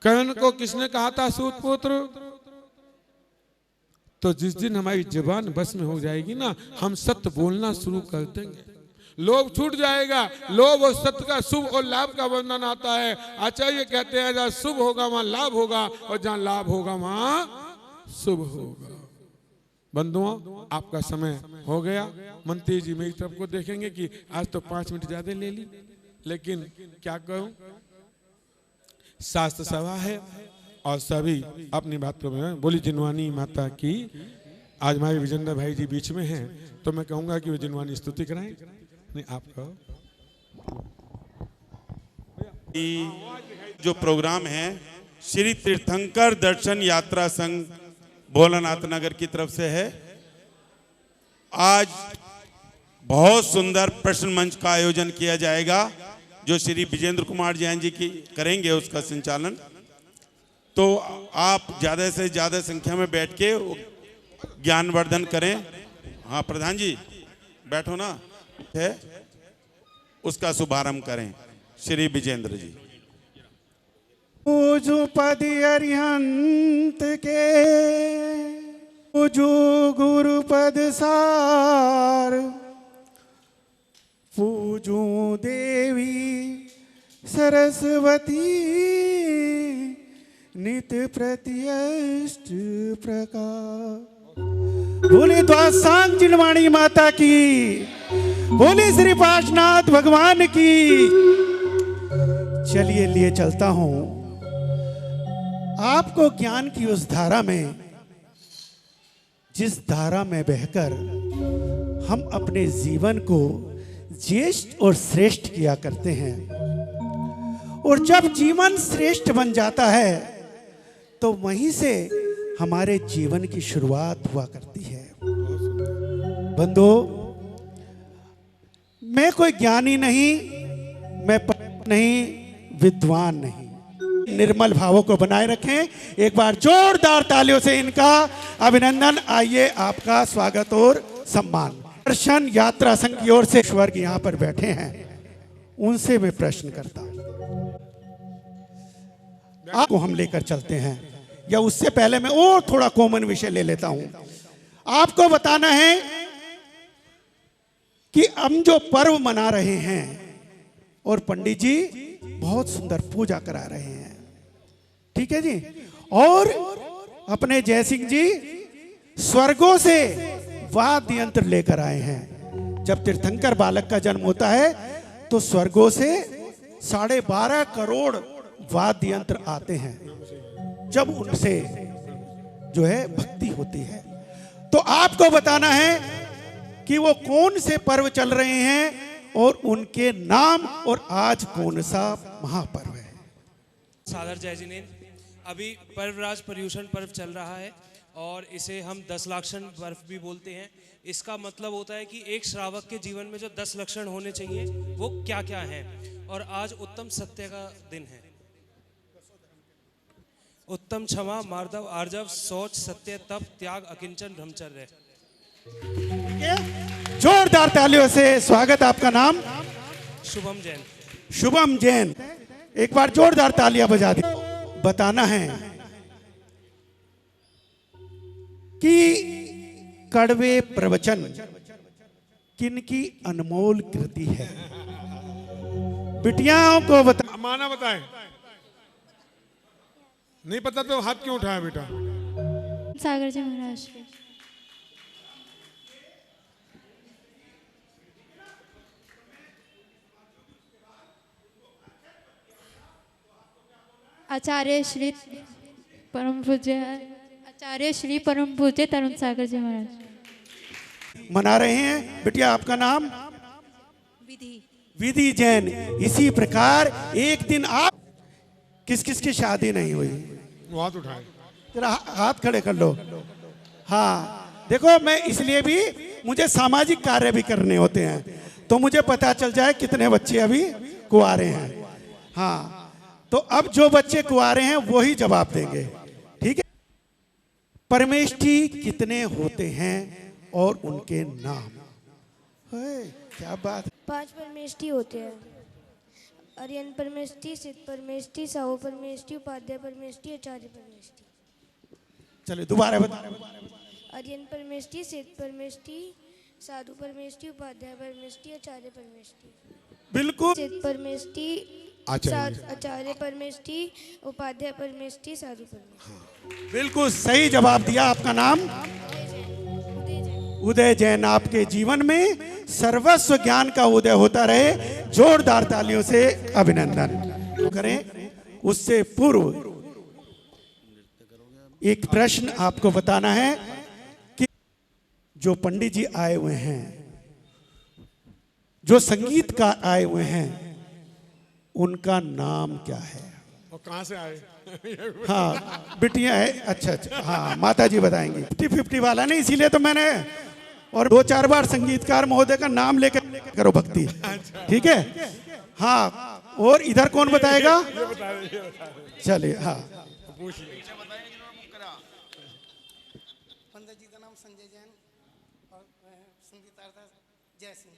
कर्ण को किसने कहा था सूत पुत्र? तो जिस दिन हमारी जुबान बस में हो जाएगी ना, हम सत्य बोलना शुरू कर देंगे, लोभ छूट जाएगा। लोभ और सत्य का शुभ और लाभ का वर्णन आता है। आचार्य कहते हैं जहाँ शुभ होगा वहां लाभ होगा, और जहां लाभ होगा वहां शुभ होगा। बंधुओं, आपका समय हो गया। मंत्री जी मेरी तरफ को देखेंगे कि आज तो 5 मिनट ज्यादा ले ली, लेकिन क्या कहूं, शास्त्र सभा है और सभी अपनी बात को बोली। जिनवानी माता की, आज हमारे विजेंद्र भाई जी बीच में हैं, तो मैं कहूंगा कि वो जिनवानी स्तुति कराएं। नहीं आप कहो। जो प्रोग्राम है श्री तीर्थंकर दर्शन यात्रा संघ भोलानाथ नगर की तरफ से है। आज बहुत सुंदर प्रश्न मंच का आयोजन किया जाएगा, जो श्री विजेंद्र कुमार जैन जी की करेंगे उसका संचालन। तो आप ज़्यादा से ज़्यादा संख्या में बैठ के ज्ञानवर्धन करें। हाँ प्रधान जी बैठो ना, है उसका शुभारंभ करें श्री विजेंद्र जी। पूजू पद अरिहंत के पूजू गुरुपद सार, पूजू देवी सरस्वती, नित्य प्रत्यष्ट प्रकाश। बोले द्वासांग चिन्वाणी माता की, बोले श्री पाशनाथ भगवान की। चलिए लिए चलता हूं आपको ज्ञान की उस धारा में, जिस धारा में बहकर हम अपने जीवन को ज्येष्ठ और श्रेष्ठ किया करते हैं। और जब जीवन श्रेष्ठ बन जाता है तो वहीं से हमारे जीवन की शुरुआत हुआ करती है। बंधु, मैं कोई ज्ञानी नहीं, मैं पंडित नहीं, विद्वान नहीं। निर्मल भावों को बनाए रखें। एक बार जोरदार तालियों से इनका अभिनंदन। आइए आपका स्वागत और सम्मान। दर्शन यात्रा संघ की ओर से स्वर्ग यहां पर बैठे हैं, उनसे मैं प्रश्न करता हूं, आपको हम लेकर चलते हैं। या उससे पहले मैं और थोड़ा कॉमन विषय ले लेता हूं। आपको बताना है कि हम जो पर्व मना रहे हैं और पंडित जी बहुत सुंदर पूजा करा रहे हैं, ठीक है जी। और अपने जयसिंह जी स्वर्गों से वाद्य यंत्र लेकर आए हैं। जब तीर्थंकर बालक का जन्म होता है तो स्वर्गों से 12.5 करोड़ वाद्य यंत्र आते हैं, जब उनसे जो है भक्ति होती है। तो आपको बताना है कि वो कौन से पर्व चल रहे हैं और उनके नाम, और आज कौन सा महापर्व है। सादर जय जिनेन्द्र। अभी पर्वराज पर्यूषण पर्व चल रहा है और इसे हम 10 लक्षण पर्व भी बोलते हैं। इसका मतलब होता है कि एक श्रावक के जीवन में जो 10 लक्षण होने चाहिए वो क्या क्या हैं। और आज उत्तम सत्य का दिन है। उत्तम क्षमा, मार्दव, आर्जव, शौच, सत्य, तप, त्याग, अकिंचन, ब्रह्मचर्य। जोरदार तालियों से स्वागत। आपका नाम? शुभम जैन। शुभम जैन, एक बार जोरदार तालियां बजा दी। बताना है कि कड़वे प्रवचन किनकी अनमोल कृति है। बिटियाओं को बता। माना बताए। नहीं पता तो हाथ क्यों उठाया बेटा? सागर जी महाराज। आचार्य श्री परम पूज्य तरुण सागर जी महाराज मना रहे हैं। बिटिया आपका नाम? विधि। विधि जैन। इसी प्रकार एक दिन आप किस किस की शादी नहीं हुई? हाथ उठाए। जरा हाथ खड़े कर लो। हाँ देखो, मैं इसलिए भी, मुझे सामाजिक कार्य भी करने होते हैं तो मुझे पता चल जाए कितने बच्चे अभी कुंवारे हैं। हाँ, तो अब जो बच्चे कुंवारे हैं वही जवाब देंगे, ठीक है। परमेष्ठी कितने होते हैं और उनके नाम? क्या बात। 5 परमेष्ठी होते हैं। आर्यन परमेष्ठी, सिद्ध परमेष्ठी, साहू परमेष्ठी, उपाध्याय परमेष्ठी, आचार्य परमेष्ठी। चलिए दोबारा बता। आर्यन परमेष्ठी, सिद्ध परमेष्ठी, साधु परमेष्ठी, उपाध्याय परमेष्ठी, आचार्य परमेष्ठी। बिल्कुल। सिद्ध परमेष्ठी, आचार्य परमेष्ठी, उपाध्याय परमेष्ठी, साधु परमेष्ठी। बिल्कुल सही जवाब दिया। आपका नाम? उदय जैन। आपके जीवन में सर्वस्व ज्ञान का उदय होता रहे। जोरदार तालियों से अभिनंदन करें। उससे पूर्व एक प्रश्न आपको बताना है कि जो पंडित जी आए हुए हैं, जो संगीतकार आए हुए हैं, उनका नाम क्या है? और कहाँ से आए? हाँ बिटिया है। अच्छा अच्छा, हाँ माता जी बताएंगी। 50-50 वाला नहीं, इसीलिए तो मैंने और 2-4 बार संगीतकार महोदय का नाम लेकर करो भक्ति, ठीक है। हाँ, और इधर कौन बताएगा? चलिए। हाँ पंडित जी का नाम संजय जैन और संगीतकार जय सिंह।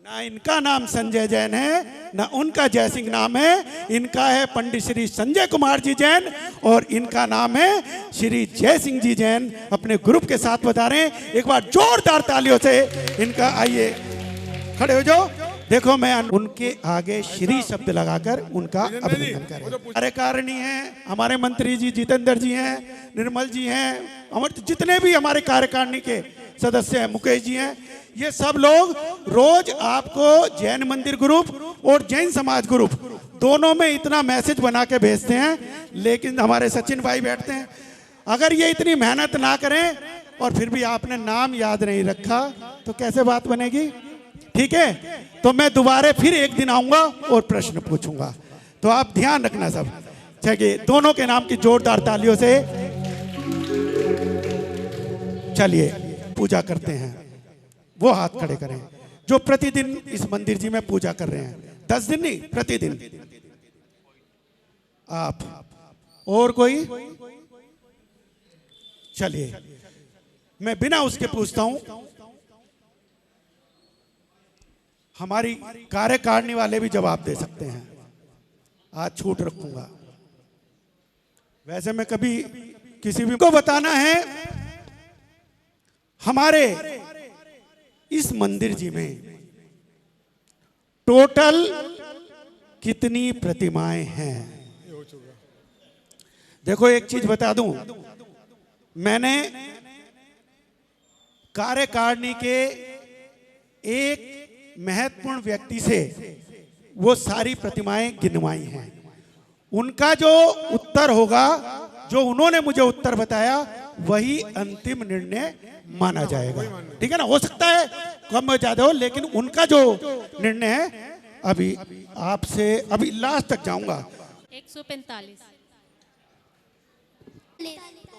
ना इनका नाम संजय जैन है, ना उनका जय सिंह नाम है। इनका है पंडित श्री संजय कुमार जी जैन और इनका नाम है श्री जय सिंह जी जैन। अपने ग्रुप के साथ बता रहे हैं। एक बार जोरदार तालियों से इनका, आइए खड़े हो जाओ। देखो मैं उनके आगे श्री शब्द लगाकर उनका अभिनंदन करें। कार्यकारिणी हैं, हमारे मंत्री जी जितेंद्र जी हैं, निर्मल जी हैं, हमारे जितने भी हमारे कार्यकारिणी के सदस्य हैं, मुकेश जी हैं, ये सब लोग रोज आपको जैन मंदिर ग्रुप और जैन समाज ग्रुप दोनों में इतना मैसेज बना के भेजते हैं। लेकिन हमारे सचिन भाई बैठते हैं, अगर ये इतनी मेहनत ना करें और फिर भी आपने नाम याद नहीं रखा तो कैसे बात बनेगी? ठीक है, तो मैं दोबारा फिर एक दिन आऊंगा और प्रश्न पूछूंगा, तो आप ध्यान रखना सब। चलिए दोनों के नाम की जोरदार तालियों से चलिए पूजा करते हैं। वो हाथ खड़े करें जो प्रतिदिन इस मंदिर जी में पूजा कर रहे हैं, 10 दिन नहीं, प्रतिदिन। आप और कोई? चलिए मैं बिना उसके पूछता हूं, हमारी कार्यकारिणी वाले भी जवाब दे सकते हैं, आज छूट रखूंगा। वैसे मैं कभी किसी भी को बताना है, हमारे इस मंदिर जी में टोटल कितनी प्रतिमाएं हैं? देखो एक चीज बता दूं, मैंने कार्यकारिणी के एक महत्वपूर्ण व्यक्ति से वो सारी प्रतिमाएं गिनवाई हैं। उनका जो उत्तर होगा, जो उन्होंने मुझे उत्तर बताया, वही अंतिम निर्णय माना जाएगा। ठीक है ना? हो सकता है कम हो ज्यादा हो, लेकिन उनका जो निर्णय है, अभी आपसे अभी लास्ट तक जाऊंगा। 145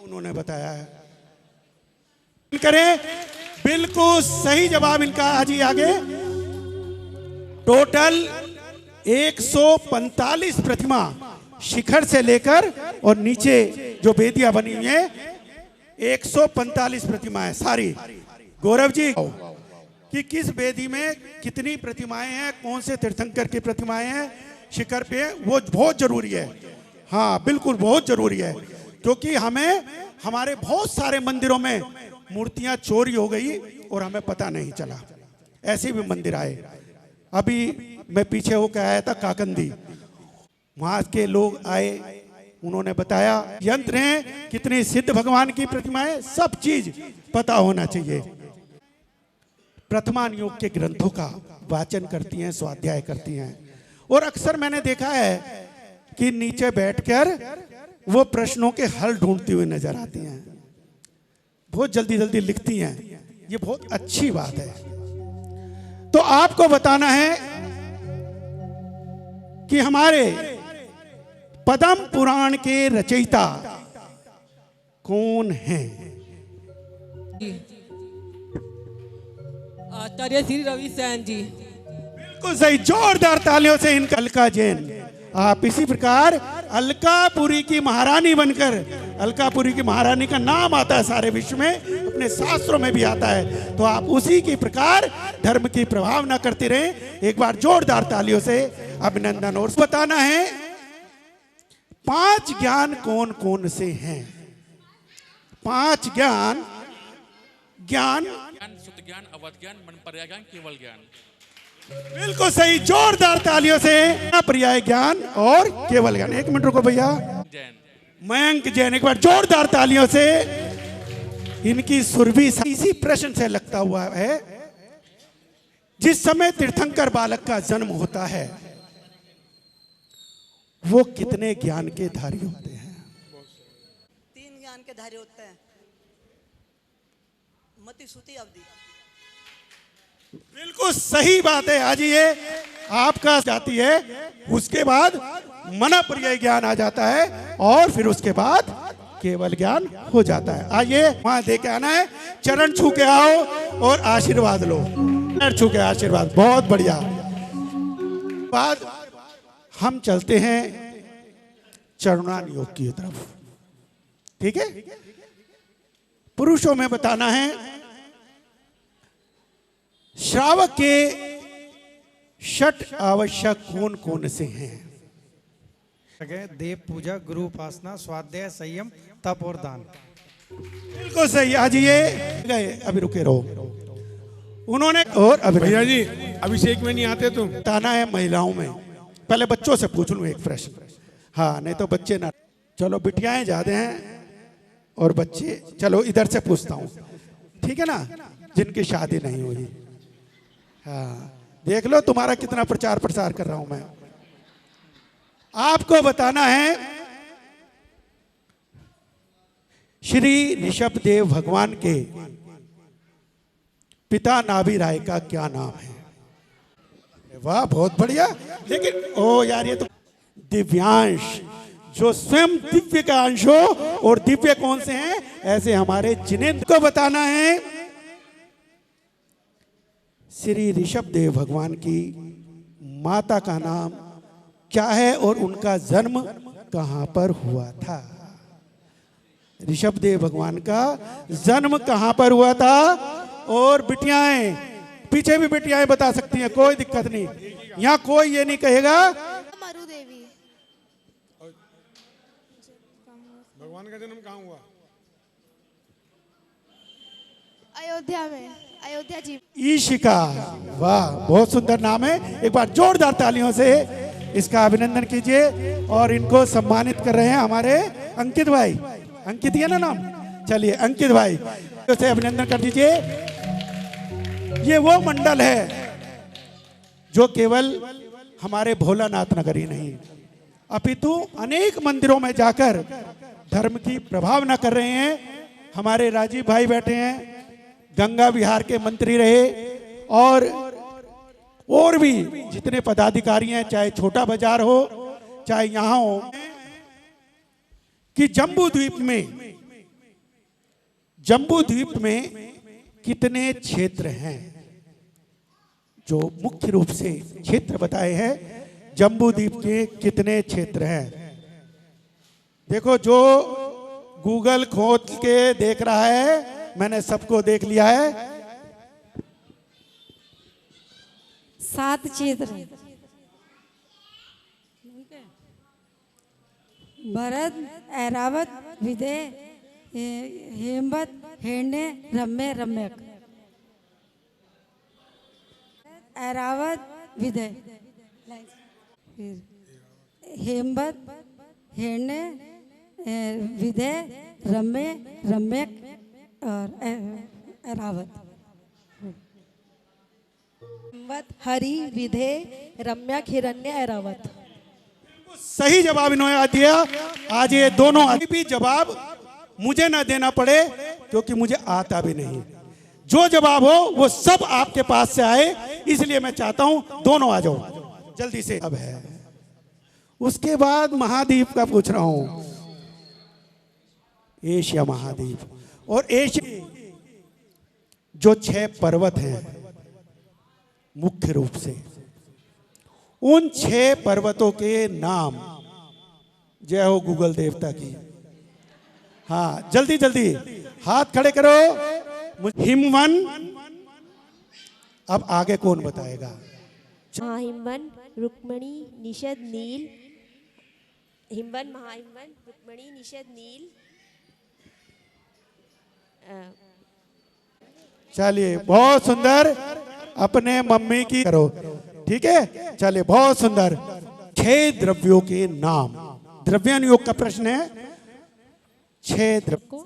उन्होंने बताया है। करें, बिल्कुल सही जवाब इनका आज ही आगे। टोटल 145 प्रतिमा शिखर से लेकर और नीचे जो वेदियां बनी हुई हैं, 145 प्रतिमाएं सारी। गौरव जी कि किस वेदी में कितनी प्रतिमाएं हैं, कौन से तीर्थंकर की प्रतिमाएं हैं शिखर पे, वो बहुत जरूरी है। हाँ बिल्कुल बहुत जरूरी है, क्योंकि हमें हमारे बहुत सारे मंदिरों में मूर्तियां चोरी हो गई और हमें पता नहीं चला। ऐसे भी मंदिर आए। अभी मैं पीछे होकर आया था काकंदी, वहां के लोग आए, उन्होंने बताया यंत्र हैं, कितने सिद्ध भगवान की प्रतिमाएं, सब चीज पता होना चाहिए। प्रथमान योग के ग्रंथों का वाचन करती हैं, स्वाध्याय करती हैं, और अक्सर मैंने देखा है कि नीचे बैठकर वो प्रश्नों के हल ढूंढती हुई नजर आती हैं, बहुत जल्दी जल्दी लिखती हैं। ये बहुत अच्छी बात है। तो आपको बताना है कि हमारे पद्म पुराण के रचयिता कौन हैं? आचार्य श्री रवि सेन जी। बिल्कुल सही, जोरदार तालियों से इनका। अलका जैन, आप इसी प्रकार अलकापुरी की महारानी बनकर, अलकापुरी की महारानी का नाम आता है सारे विश्व में, अपने शास्त्रों में भी आता है, तो आप उसी की प्रकार धर्म की प्रभावना करते रहें। एक बार जोरदार तालियों से अभिनंदन। और बताना है 5 ज्ञान कौन कौन से हैं? 5 ज्ञान, ज्ञान शुद्ध ज्ञान, अवध ज्ञान, मन पर्याय ज्ञान, केवल ज्ञान। बिल्कुल सही, जोरदार तालियों से। पर्याय ज्ञान और केवल ज्ञान। 1 मिनट रुको भैया। मयंक जैन, एक बार जोरदार तालियों से। इनकी सुर भी इसी प्रश्न से लगता हुआ है। जिस समय तीर्थंकर बालक का जन्म होता है, वो कितने ज्ञान के धारी होते हैं? 3 ज्ञान के धारी होते हैं। मति श्रुति अवधि। बिल्कुल सही बात है। आज ये आपका जाती है, उसके बाद मना पर्याय ज्ञान आ जाता है और फिर उसके बाद केवल ज्ञान हो जाता है। आइए वहां दे के आना है, चरण छू के आओ और आशीर्वाद लो। चरण छू के आशीर्वाद, बहुत बढ़िया। बाद हम चलते हैं चरणान योग की तरफ। ठीक है, पुरुषों में बताना है, श्रावक के षट आवश्यक कौन कौन से हैं? देव पूजा, गुरु उपासना, स्वाध्याय, संयम, तप और दान। बिल्कुल सही। आज ये गए, अभी रुके रहो। उन्होंने और अभी भैया जी अभिषेक में नहीं आते तुम? बताना है महिलाओं में। पहले बच्चों से पूछ लूं एक प्रश्न। हाँ, नहीं तो बच्चे ना। चलो बिटियाएं ज्यादा हैं और बच्चे, चलो इधर से पूछता हूँ, ठीक है ना, जिनकी शादी नहीं हुई। हाँ, देख लो तुम्हारा कितना प्रचार प्रसार कर रहा हूं मैं। आपको बताना है श्री ऋषभ देव भगवान के पिता नाभि राय का क्या नाम है? वाह, बहुत बढ़िया। लेकिन ओ यार, ये तो दिव्यांश, जो स्वयं दिव्य का अंश हो, और दिव्य कौन से हैं? ऐसे हमारे जिनेंद्र को बताना है श्री ऋषभ देव भगवान की माता का नाम क्या है और उनका जन्म कहां पर हुआ था? ऋषभ देव भगवान का जन्म कहां पर हुआ था? और बिटियाएं, पीछे भी बिटियाएं बता सकती हैं, कोई दिक्कत नहीं। यहां कोई ये नहीं कहेगा। मरु देवी। भगवान का जन्म कहाँ हुआ? अयोध्या में, अयोध्या जी। ईशिका, वाह, बहुत सुंदर नाम है। एक बार जोरदार तालियों से इसका अभिनंदन कीजिए। और इनको सम्मानित कर रहे हैं हमारे अंकित भाई। अंकित है ना नाम? चलिए अंकित भाई से अभिनंदन कर दीजिए। ये वो मंडल है जो केवल हमारे भोलानाथ नगर ही नहीं, अपितु अनेक मंदिरों में जाकर धर्म की प्रभावना कर रहे हैं। हमारे राजीव भाई बैठे हैं, गंगा विहार के मंत्री रहे, और भी जितने पदाधिकारी हैं, चाहे छोटा बाजार हो चाहे यहां हो, कि जम्बू द्वीप में कितने क्षेत्र हैं? जो मुख्य रूप से क्षेत्र बताए हैं, जम्बू द्वीप के कितने क्षेत्र हैं? देखो, जो गूगल खोल के देख रहा है, मैंने सबको देख लिया है। 7 क्षेत्र: भरत, ऐरावत, विदय, हेमवत, हेरण्य, रम्य, रम्यक। ऐरावत, विदय, हेमवत, हेरण्य, विदय, रम्य, रम्यक और ऐरावत। हरि, विधे, रम्यक, हिरण्य, ऐरावत। सही जवाब इन्होंने दिया। आज ये दोनों भी जवाब मुझे ना देना पड़े, क्योंकि मुझे आता भी नहीं। जो जवाब हो वो सब आपके पास से आए, इसलिए मैं चाहता हूं दोनों आ जाओ जल्दी से। अब है, उसके बाद महाद्वीप का पूछ रहा हूं। एशिया महाद्वीप, और एशिया जो 6 पर्वत हैं मुख्य रूप से, उन 6 पर्वतों के नाम। जय हो गूगल देवता की। हाँ, जल्दी जल्दी हाथ खड़े करो। हिमवन, अब आगे कौन बताएगा? महाहिमवन, रुक्मणी, निषद, नील। हिमवन, महाहिमवन, रुक्मणी, निषद, नील। चलिए, बहुत सुंदर। अपने मम्मी की करो, ठीक है। चलिए, बहुत सुंदर। 6 द्रव्यों के नाम। द्रव्यान योग का प्रश्न है। 6 द्रव्य: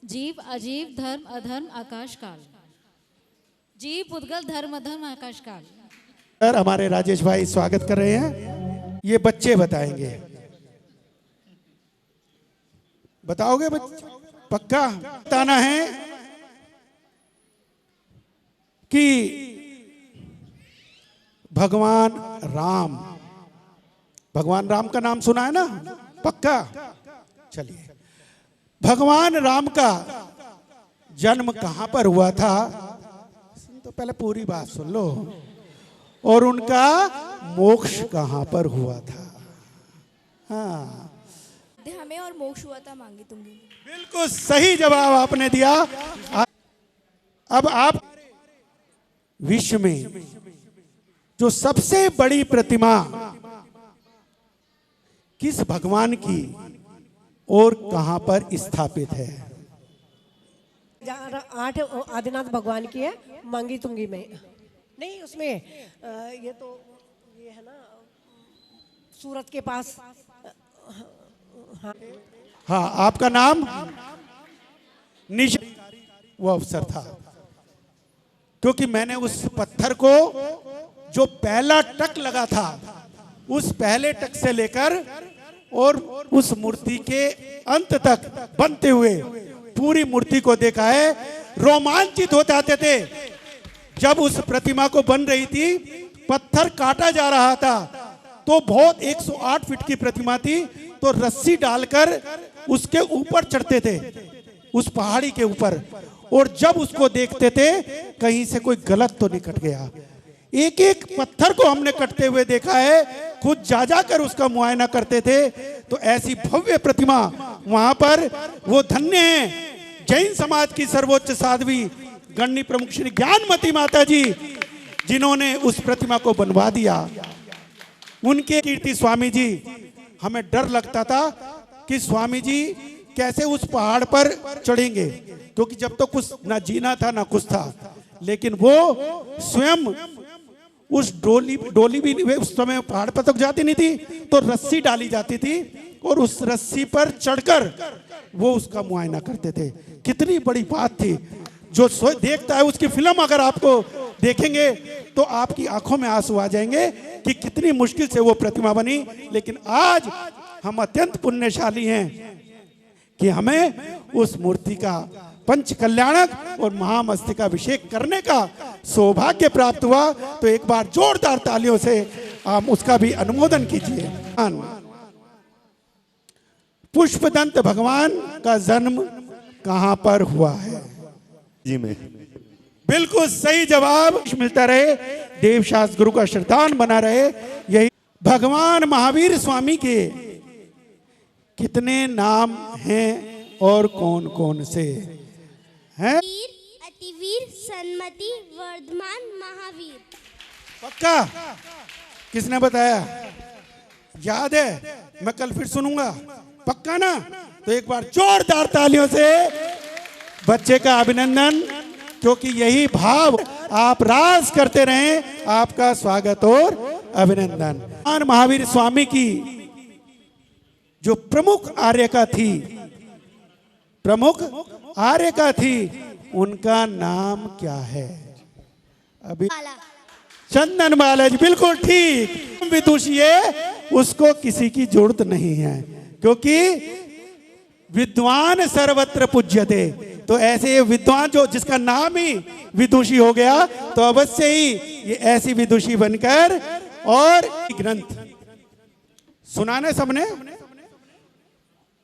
जीव, अजीव, धर्म, अधर्म, आकाश काल। जीव, पुद्गल, धर्म, अधर्म, आकाश काल। सर, हमारे राजेश भाई स्वागत कर रहे हैं। ये बच्चे बताएंगे। बताओगे बच्चे? पक्का बताना है कि भगवान राम का नाम सुना है ना? पक्का? चलिए, भगवान राम का जन्म कहां पर हुआ था? तो पहले पूरी बात सुन लो। और उनका मोक्ष कहां पर हुआ था? हाँ, हमें और मोक्ष हुआ था मांगी तुमने। बिल्कुल सही जवाब आपने दिया। अब आप विश्व में जो सबसे बड़ी प्रतिमा किस भगवान की और कहां पर स्थापित है? 8 आदिनाथ भगवान की है, मांगी तुंगी में नहीं, उसमें ये तो ये है ना सूरत के पास। हाँ, आपका नाम निश वो अवसर था, क्योंकि मैंने उस पत्थर को जो पहला टक लगा था, उस पहले टक से लेकर और उस मूर्ति के अंत तक बनते हुए पूरी मूर्ति को देखा है। रोमांचित हो जाते थे जब उस प्रतिमा को बन रही थी, पत्थर काटा जा रहा था, तो बहुत 108 फीट की प्रतिमा थी, तो रस्सी डालकर उसके ऊपर चढ़ते थे, उस पहाड़ी के ऊपर, और जब उसको देखते थे कहीं से कोई गलत तो नहीं कट गया। एक एक पत्थर को हमने कटते हुए देखा है, खुद जा कर उसका मुआयना करते थे। तो ऐसी भव्य प्रतिमा वहां पर, वो धन्य है जैन समाज की सर्वोच्च साध्वी गणनी प्रमुख श्री ज्ञानमती माता जी, जिन्होंने उस प्रतिमा को बनवा दिया। उनके कीर्ति स्वामी जी, हमें डर लगता था कि स्वामी जी कैसे उस पहाड़ पर चढ़ेंगे, क्योंकि जब तो कुछ ना जीना था ना कुछ था, लेकिन वो स्वयं उस डोली भी उस समय पहाड़ पर तक जाती नहीं थी, तो रस्सी डाली जाती थी और उस रस्सी पर चढ़कर वो उसका मुआयना करते थे। कितनी बड़ी बात थी। जो देखता है उसकी फिल्म अगर आपको देखेंगे तो आपकी आंखों में आंसू आ जाएंगे कि कितनी मुश्किल से वो प्रतिमा बनी। लेकिन आज हम अत्यंत पुण्यशाली हैं कि हमें उस मूर्ति का पंच कल्याणक और महामस्तका अभिषेक करने का सौभाग्य प्राप्त हुआ। तो एक बार जोरदार तालियों से आप उसका भी अनुमोदन कीजिए। पुष्पदंत भगवान का जन्म कहां पर हुआ है? जी में बिल्कुल सही जवाब मिलता रहे, देवशास्त्र गुरु का श्रद्धान बना रहे। यही भगवान महावीर स्वामी के कितने नाम हैं और कौन कौन से हैं? अतिवीर, सन्मति, वर्धमान, महावीर। पक्का? किसने बताया? याद है? मैं कल फिर सुनूंगा। पक्का ना? तो एक बार जोरदार तालियों से बच्चे का अभिनंदन, क्योंकि यही भाव आप राज करते रहें। आपका स्वागत और अभिनंदन। महावीर स्वामी की जो प्रमुख आर्यका थी, प्रमुख आर्यका थी, उनका नाम क्या है? अभी चंदन बालाजी, बिल्कुल ठीक। विदुषी है, उसको किसी की जरूरत नहीं है, क्योंकि विद्वान सर्वत्र पूज्यते। तो ऐसे विद्वान जो जिसका नाम ही विदुषी हो गया, तो अवश्य ही ये ऐसी विदुषी बनकर और ग्रंथ सुनाने सबने।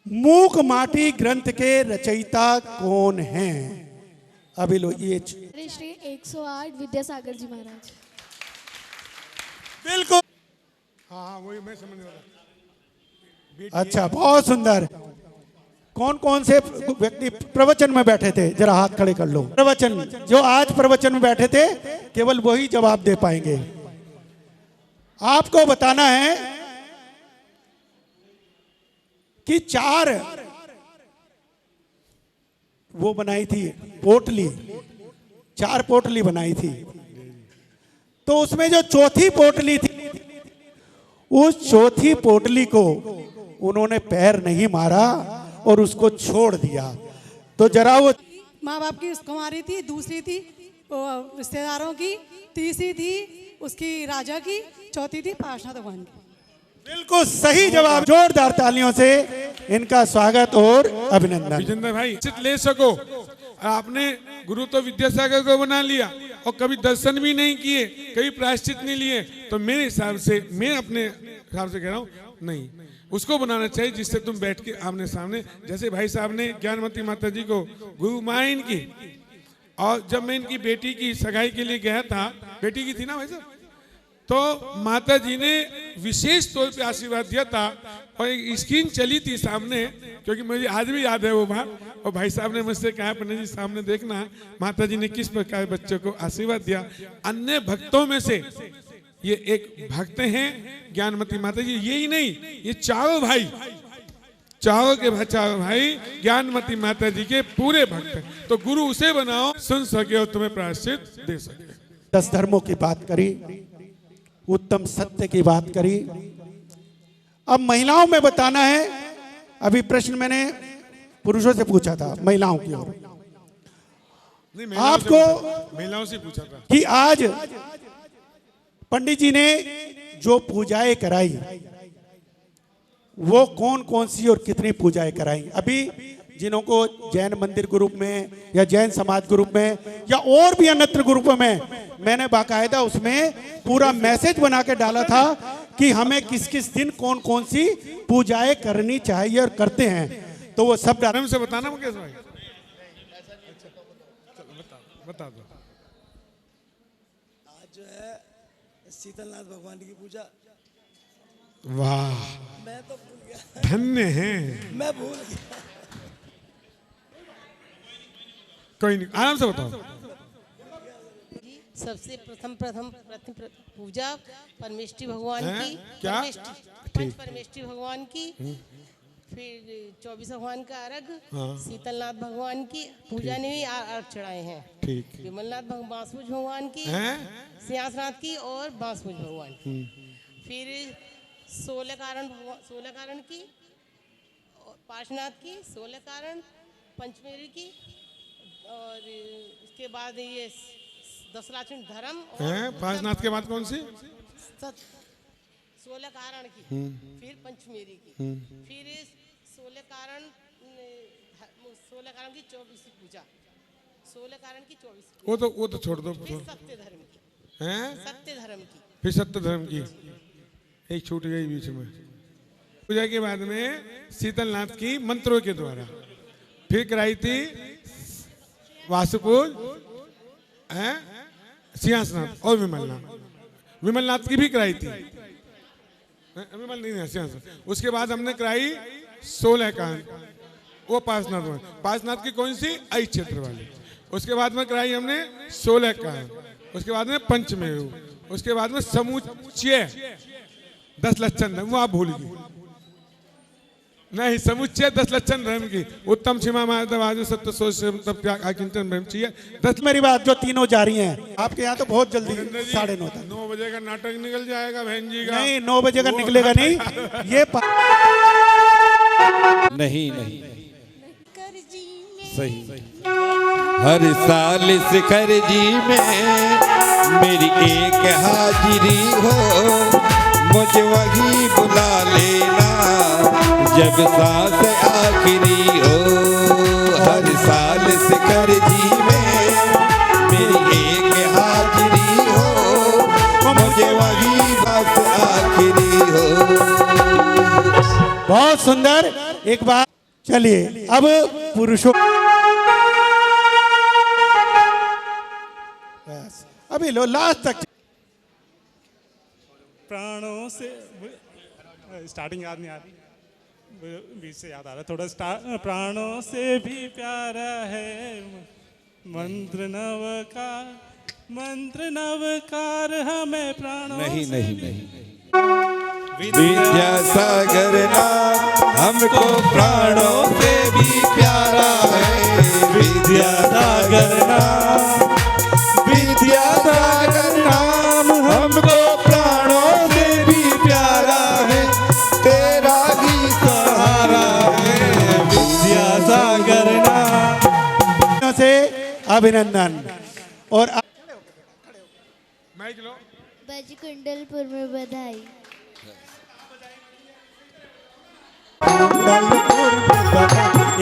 मूक माटी ग्रंथ के रचयिता कौन हैं? अभी लो ये श्री 108 विद्यासागर जी महाराज। बिल्कुल, हाँ वही मैं समझ रहा। अच्छा, बहुत सुंदर। कौन कौन से व्यक्ति प्रवचन में बैठे थे? जरा हाथ खड़े कर लो। प्रवचन, जो आज प्रवचन में बैठे थे, केवल वही जवाब दे पाएंगे। आपको बताना है कि 4 वो बनाई थी पोटली, 4 पोटली बनाई थी। तो उसमें जो चौथी पोटली थी, उस चौथी पोटली को उन्होंने पैर नहीं मारा और उसको छोड़ दिया। तो जरा वो माँ बाप की कुमारी थी, दूसरी थी रिश्तेदारों की, तीसरी थी उसकी राजा की, चौथी थी पार्षद भगवान की। बिल्कुल सही जवाब। जोरदार तालियों से इनका स्वागत और अभिनंदन। विजेंद्र भाई ले सको, आपने गुरु तो विद्यासागर को बना लिया और कभी दर्शन भी नहीं किए, कभी प्रायश्चित नहीं लिए, तो मेरे हिसाब से, मैं अपने हिसाब से कह रहा हूँ, नहीं, उसको बनाना चाहिए जिससे तुम बैठ के आमने सामने, जैसे भाई साहब ने ज्ञानमती माता जी को गुरु माँ इनकी, और जब मैं इनकी बेटी की सगाई के लिए गया था, बेटी की थी ना भाई साहब, तो माता जी ने विशेष तौर पे आशीर्वाद दिया था और एक स्क्रीन चली थी सामने, क्योंकि मुझे आज भी याद है वो बात। और भाई साहब ने मुझसे कहा, पंडित जी सामने देखना माता जी ने किस प्रकार बच्चों को आशीर्वाद दिया। अन्य भक्तों में से ये एक भक्त हैं ज्ञानमती माता जी, यही नहीं, ये चारों भाई, चारों भाई ज्ञानमती माता जी के पूरे भक्त हैं। तो गुरु उसे बनाओ सुन सके और तुम्हें प्रायश्चित दे सके। 10 धर्मों की बात करी, उत्तम सत्य की बात करी। अब महिलाओं में बताना है। अभी प्रश्न मैंने पुरुषों से पूछा था, महिलाओं की ओर आपको महिलाओं से पूछा था कि आज पंडित जी ने जो पूजाएं कराई वो कौन कौन सी और कितनी पूजाएं कराई। अभी जिन्हों को जैन मंदिर ग्रुप में या जैन समाज ग्रुप में या और भी अन्यत्र ग्रुप में मैंने बाकायदा उसमें पूरा मैसेज बना के डाला था कि हमें किस किस दिन कौन कौन सी पूजाएं करनी चाहिए और करते हैं। तो वो सब धर्म से बताना मुकेश भाई, बता दो। आज जो है शीतलनाथ भगवान की पूजा। वाह, मैं तो भूल गया, धन्य हैं। मैं भूल गया। कोई नहीं, आराम से बताओ। सबसे प्रथम पूजा परमेष्ठी भगवान की, क्या? पंच परमेष्ठी भगवान की, फिर 24 भगवान का अर्घ, शीतलनाथ भगवान की पूजा ने भी अर्घ चढ़ाए हैं। ठीक। विमलनाथ बांसुज भगवान की, सिंहासनाथ की और बांसुज भगवान की, फिर 16 कारण की, पार्श्वनाथ की, 16 कारण, पंचमेरी की, और उसके बाद ये 10 लाचन धर्म और पार्श्वनाथ के बाद कौन सी? 16 कारण की, फिर पंचमेरी की, फिर 16 कारण की 24 पूजा, 16 कारण की 24। वो तो छोड़ दो। फिर सत्य धर्म की, सत्य धर्म की, फिर सत्य धर्म की एक छूट गई बीच में। पूजा के बाद में शीतलनाथ की मंत्रों के द्वारा, फिर कराई थी वासुपूज, सिंहासनाथ और विमलनाथ की भी कराई थी। विमल नहीं, सिंहासनाथ। उसके बाद हमने कराई 16 कांड, वो पार्श्वनाथ की कौन सी? आई क्षेत्र वाली। उसके बाद में कराई हमने 16 कांड, उसके बाद में पंचमेरु, उसके बाद में समुच्चय 10 लक्षण धर्म, वो आप भूल गई। नहीं, समुच्चय 10 लक्षण धर्म की, उत्तम क्षमा माधव सत्य सोच आकिंचन ब्रह्मचर्य 10। मेरी बात जो तीनों जा रही हैं आपके यहाँ तो बहुत जल्दी 9:30 तक 9 बजे का नाटक निकल जाएगा बहन जी का। नहीं, 9 बजे का निकलेगा नहीं ये नहीं सही। हर साल शिखर जी में मेरी एक हाजिरी हो, मुझे वही बुला लेना जब सांस आखिरी हो। हर साल शिखर जी में मेरी एक हाजिरी हो, मुझे वही बस आखिरी हो। बहुत सुंदर। एक बार चलिए अब पुरुषों, अभी लो लास्ट तक। प्राणों से स्टार्टिंग याद नहीं आ रही, बीच से याद आ रहा थोड़ा। प्राणों से भी प्यारा है मंत्र नवकार हमें प्राणों नहीं विद्यासागर नाम हमको प्राणों से भी प्यारा है। विद्यासागर नाम हमको प्राणों से भी प्यारा है, तेरा ही सहारा है विद्यासागर नाम। से अभिनंदन। और बजकुंडलपुर में बधाई।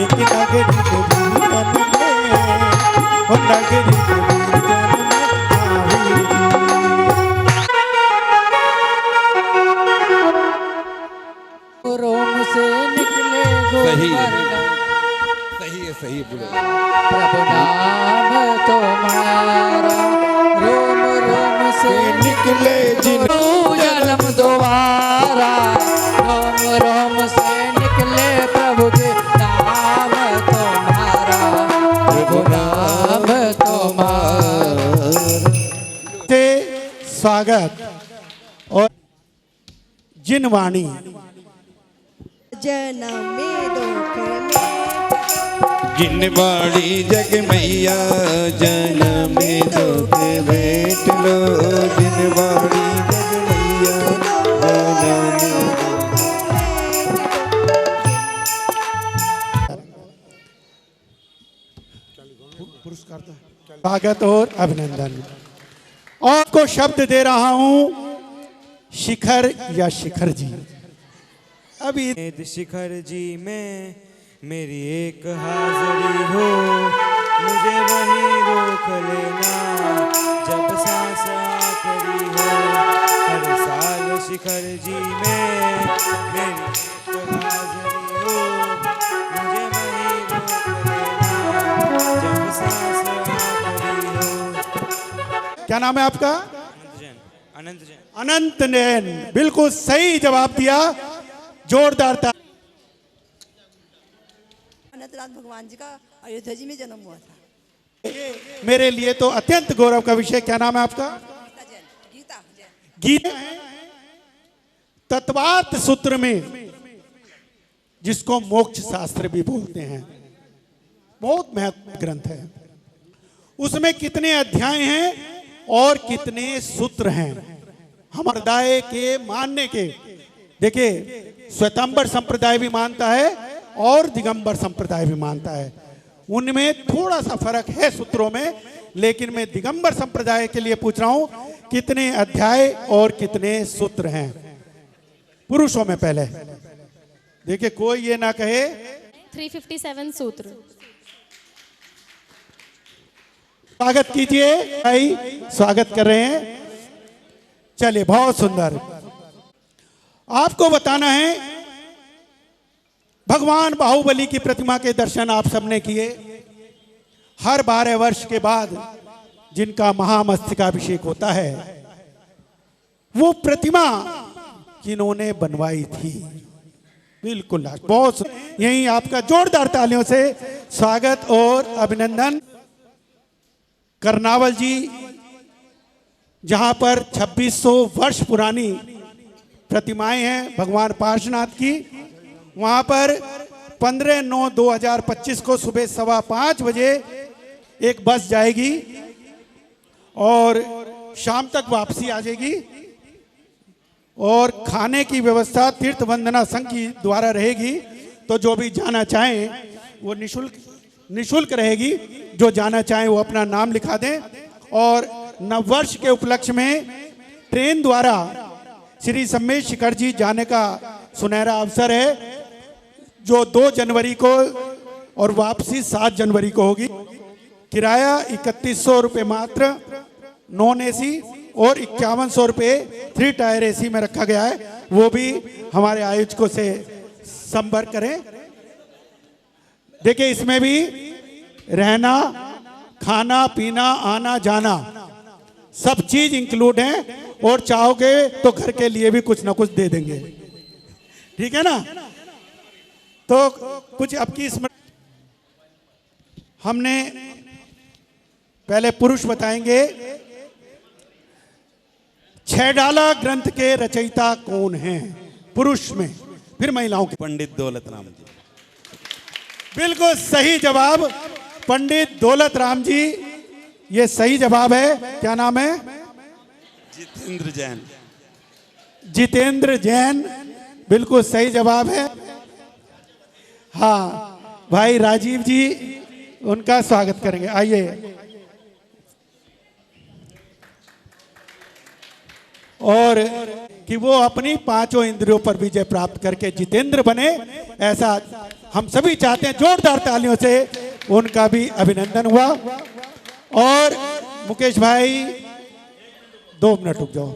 एक नगरी के रोम से निकले सही बोलो। प्रभु नाम तुम्हारा रोम से निकले जिन जन्म दोबारा, रोम से निकले प्रभु के नाम तुम्हारा, प्रभु नाम तुम्हारा। स्वागत जिन वाणी जन्म में दुख में जिन बाड़ी जग मैया जन्म में दुख भेंट लो जिन बाड़ी जग मैया जन्म पुरस्कार स्वागत और अभिनंदन। और को शब्द दे रहा हूं शिखर या शिखर जी। अभी शिखर जी में मेरी एक हाजिरी हो, मुझे वहीं रोक लेना जब सांस आखिरी हो। हर साल शिखर जी में मेरी एक हाजिरी हो, मुझे वहीं रोक लेना जब सांस आखिरी हो। क्या नाम है आपका? अनंत जैन। अनंत नैन, बिल्कुल सही जवाब दिया, जोरदार था। अनंतनाथ भगवान जी का अयोध्या जी में जन्म हुआ था। मेरे लिए तो अत्यंत गौरव का विषय। क्या नाम है आपका? गीता। तत्वार्थ सूत्र में जिसको मोक्ष शास्त्र भी बोलते हैं, बहुत महत्वपूर्ण ग्रंथ है। उसमें कितने अध्याय हैं और कितने सूत्र हैं हमारे के मानने के। देखिए, श्वेतांबर संप्रदाय भी मानता है और दिगंबर संप्रदाय भी मानता है। उनमें थोड़ा सा फर्क है सूत्रों में, लेकिन मैं दिगंबर संप्रदाय के लिए पूछ रहा हूं कितने अध्याय और कितने सूत्र हैं पुरुषों में। पहले देखिए, कोई ये ना कहे 357 सूत्र। स्वागत कीजिए भाई, स्वागत कर रहे हैं। चलिए, बहुत सुंदर। आपको बताना है, भगवान बाहुबली की प्रतिमा के दर्शन आप सबने किए। हर 12 वर्ष के बाद जिनका महामस्तकाभिषेक होता है, वो प्रतिमा किन्होंने बनवाई थी? बिल्कुल बहुत। यही आपका जोरदार तालियों से स्वागत और अभिनंदन। कर्नावल जी, जहां पर 2600 वर्ष पुरानी प्रतिमाएं हैं भगवान पार्श्वनाथ की, वहां पर 15/9/2025 को सुबह 5:15 बजे एक बस जाएगी और शाम तक वापसी आ जाएगी। और खाने की व्यवस्था तीर्थ वंदना संघ की द्वारा रहेगी। तो जो भी जाना चाहें वो निशुल्क रहेगी। जो जाना चाहें वो अपना नाम लिखा दें। और नववर्ष के उपलक्ष्य में ट्रेन द्वारा श्री सम्मेद शिखर जी जाने का सुनहरा अवसर है, जो 2 जनवरी को और वापसी 7 जनवरी को होगी। किराया 3100 रुपये मात्र नॉन एसी और 5100 रुपये 3 टायर एसी में रखा गया है। वो भी हमारे आयोजकों से संपर्क करें। देखिए, इसमें भी रहना, खाना पीना, आना जाना सब चीज इंक्लूड है। और चाहोगे तो घर के लिए भी कुछ ना कुछ दे देंगे, ठीक है ना? तो कुछ आपकी इसमें हमने पहले पुरुष बताएंगे। 6 डाला ग्रंथ के रचयिता कौन हैं पुरुष में? फिर महिलाओं के। पंडित दौलत राम जी। बिल्कुल सही जवाब, पंडित दौलत राम जी, ये सही जवाब है। क्या नाम है? जितेंद्र जैन। जितेंद्र जैन, बिल्कुल सही जवाब है। हाँ, भाई राजीव जी, उनका स्वागत करेंगे। आइए। और कि वो अपनी 5 इंद्रियों पर विजय प्राप्त करके जितेंद्र बने, ऐसा हम सभी चाहते हैं। जोरदार तालियों से उनका भी अभिनंदन हुआ। और मुकेश भाई 2 मिनट रुक जाओ,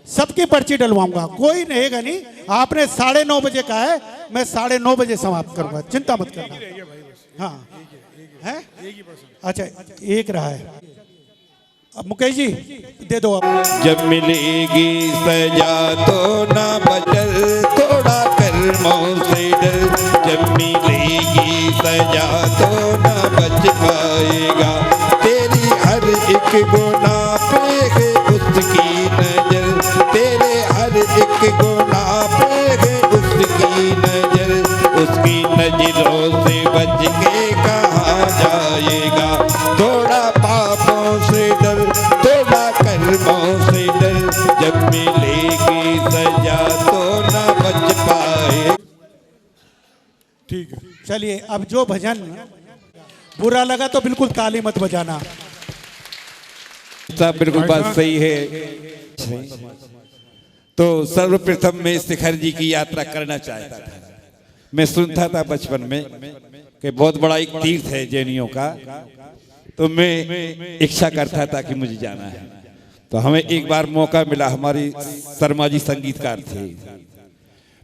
सबकी पर्ची डलवाऊंगा, कोई रहेगा नहीं। आपने 9:30 बजे कहा है, मैं 9:30 बजे समाप्त करूंगा, चिंता मत करना। हाँ है, अच्छा एक रहा है। अब मुकेश जी दे दो। जब मिलेगी सजा तो ना बचल, थोड़ा कर्मों से डर। जब मिलेगी सजा तो ना बच पाएगा, तेरी हर एक गुनाह पे है उसकी नजर, तेरे हर एक गुनाह पे चलिए अब जो भजन बुरा लगा तो बिल्कुल ताली मत बजाना। साहब बिल्कुल बात सही है। तो सर्वप्रथम मैं शिखर जी की यात्रा करना चाहता था। मैं सुनता था बचपन में कि बहुत बड़ा एक तीर्थ है जैनियों का, तो मैं इच्छा करता था कि मुझे जाना है। तो हमें एक बार मौका मिला, हमारी शर्मा जी संगीतकार थे,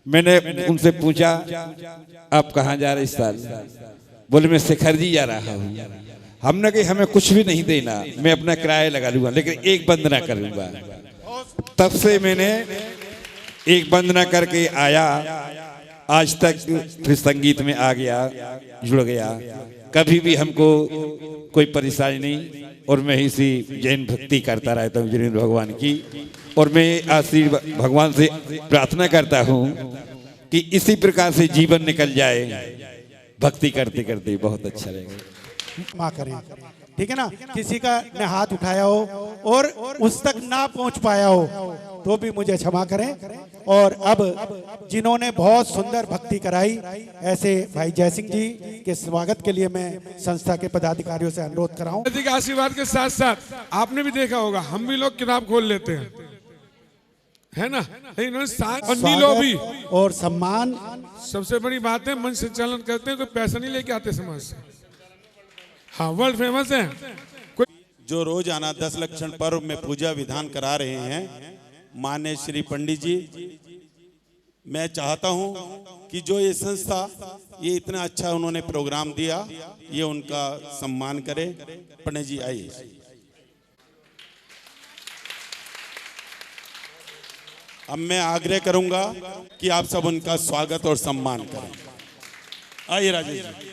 मैंने उनसे पूछा आप कहाँ जा रहे इस साल? बोले मैं शिखर जी जा रहा हूँ। हमने कहा हमें कुछ भी नहीं देना, मैं अपना किराया लगा लूंगा, लेकिन एक वंदना करूंगा। तब से मैंने एक वंदना करके आया, आज तक फिर संगीत में आ गया, जुड़ गया। कभी भी हमको कोई परेशानी नहीं, और मैं इसी जैन भक्ति करता रहता हूँ जिनेंद्र भगवान की। और मैं आशीर्वाद भगवान से प्रार्थना करता हूँ कि इसी प्रकार से जीवन निकल जाए, भक्ति करते करते बहुत अच्छा रहेगा। क्षमा करें, ठीक है ना। किसी का ने हाथ उठाया हो और उस तक ना पहुंच पाया हो तो भी मुझे क्षमा करें। और अब जिन्होंने बहुत सुंदर भक्ति कराई, ऐसे भाई जयसिंह जी के स्वागत के लिए मैं संस्था के पदाधिकारियों से अनुरोध कराऊं। जी के आशीर्वाद के साथ साथ आपने भी देखा होगा, हम भी लोग किताब खोल लेते हैं, है ना। अन्य लोग भी और सम्मान। सबसे बड़ी बात है, मन से चलन करते हैं, कोई पैसा नहीं लेके आते समाज से। हाँ, वर्ल्ड फेमस है। जो रोजाना 10 लक्षण पर्व में पूजा विधान करा रहे हैं मान्य श्री पंडित जी, मैं चाहता हूं कि जो ये संस्था ये इतना अच्छा उन्होंने प्रोग्राम दिया, ये उनका सम्मान करे। पंडित जी आइए। अब मैं आग्रह करूंगा कि आप सब उनका स्वागत और सम्मान करें। आइए राजेश जी।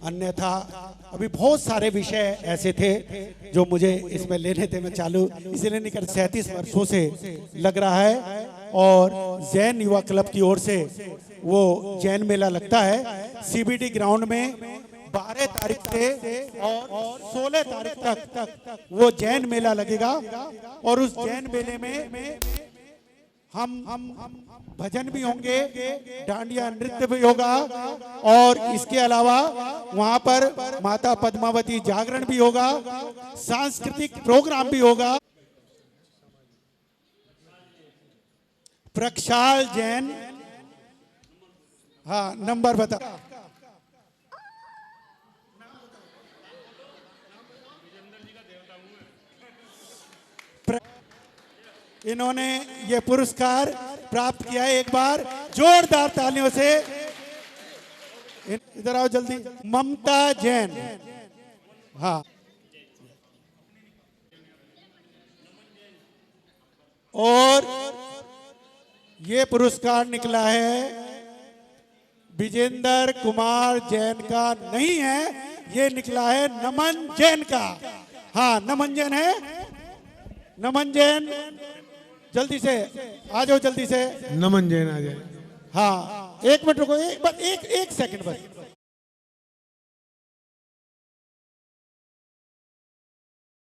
अन्यथा अभी बहुत सारे विषय ऐसे थे जो मुझे इसमें लेने थे, मैं चालू इसलिए नहीं कर। 37 वर्षों से लग रहा है और जैन युवा क्लब की ओर से वो जैन मेला लगता है सीबीडी ग्राउंड में 12 तारीख से और 16 तारीख तक वो जैन मेला लगेगा। और उस जैन मेले में हम भजन भी होंगे, डांडिया नृत्य भी होगा, और इसके अलावा वहां पर माता पद्मावती जागरण भी होगा, सांस्कृतिक प्रोग्राम भी होगा। प्रक्षाल जैन, हाँ नंबर बता। इन्होंने ये पुरस्कार प्राप्त किया है। एक बार जोरदार तालियों से इधर आओ जल्दी। ममता जैन, हाँ। और ये पुरस्कार निकला है विजेंद्र कुमार जैन का नहीं है, ये निकला है नमन जैन का। हाँ नमन जैन है, नमन जैन जल्दी से आ जाओ, जल्दी से नमन जैन आ जाए। हाँ 1 मिनट रुको, एक सेकंड बस।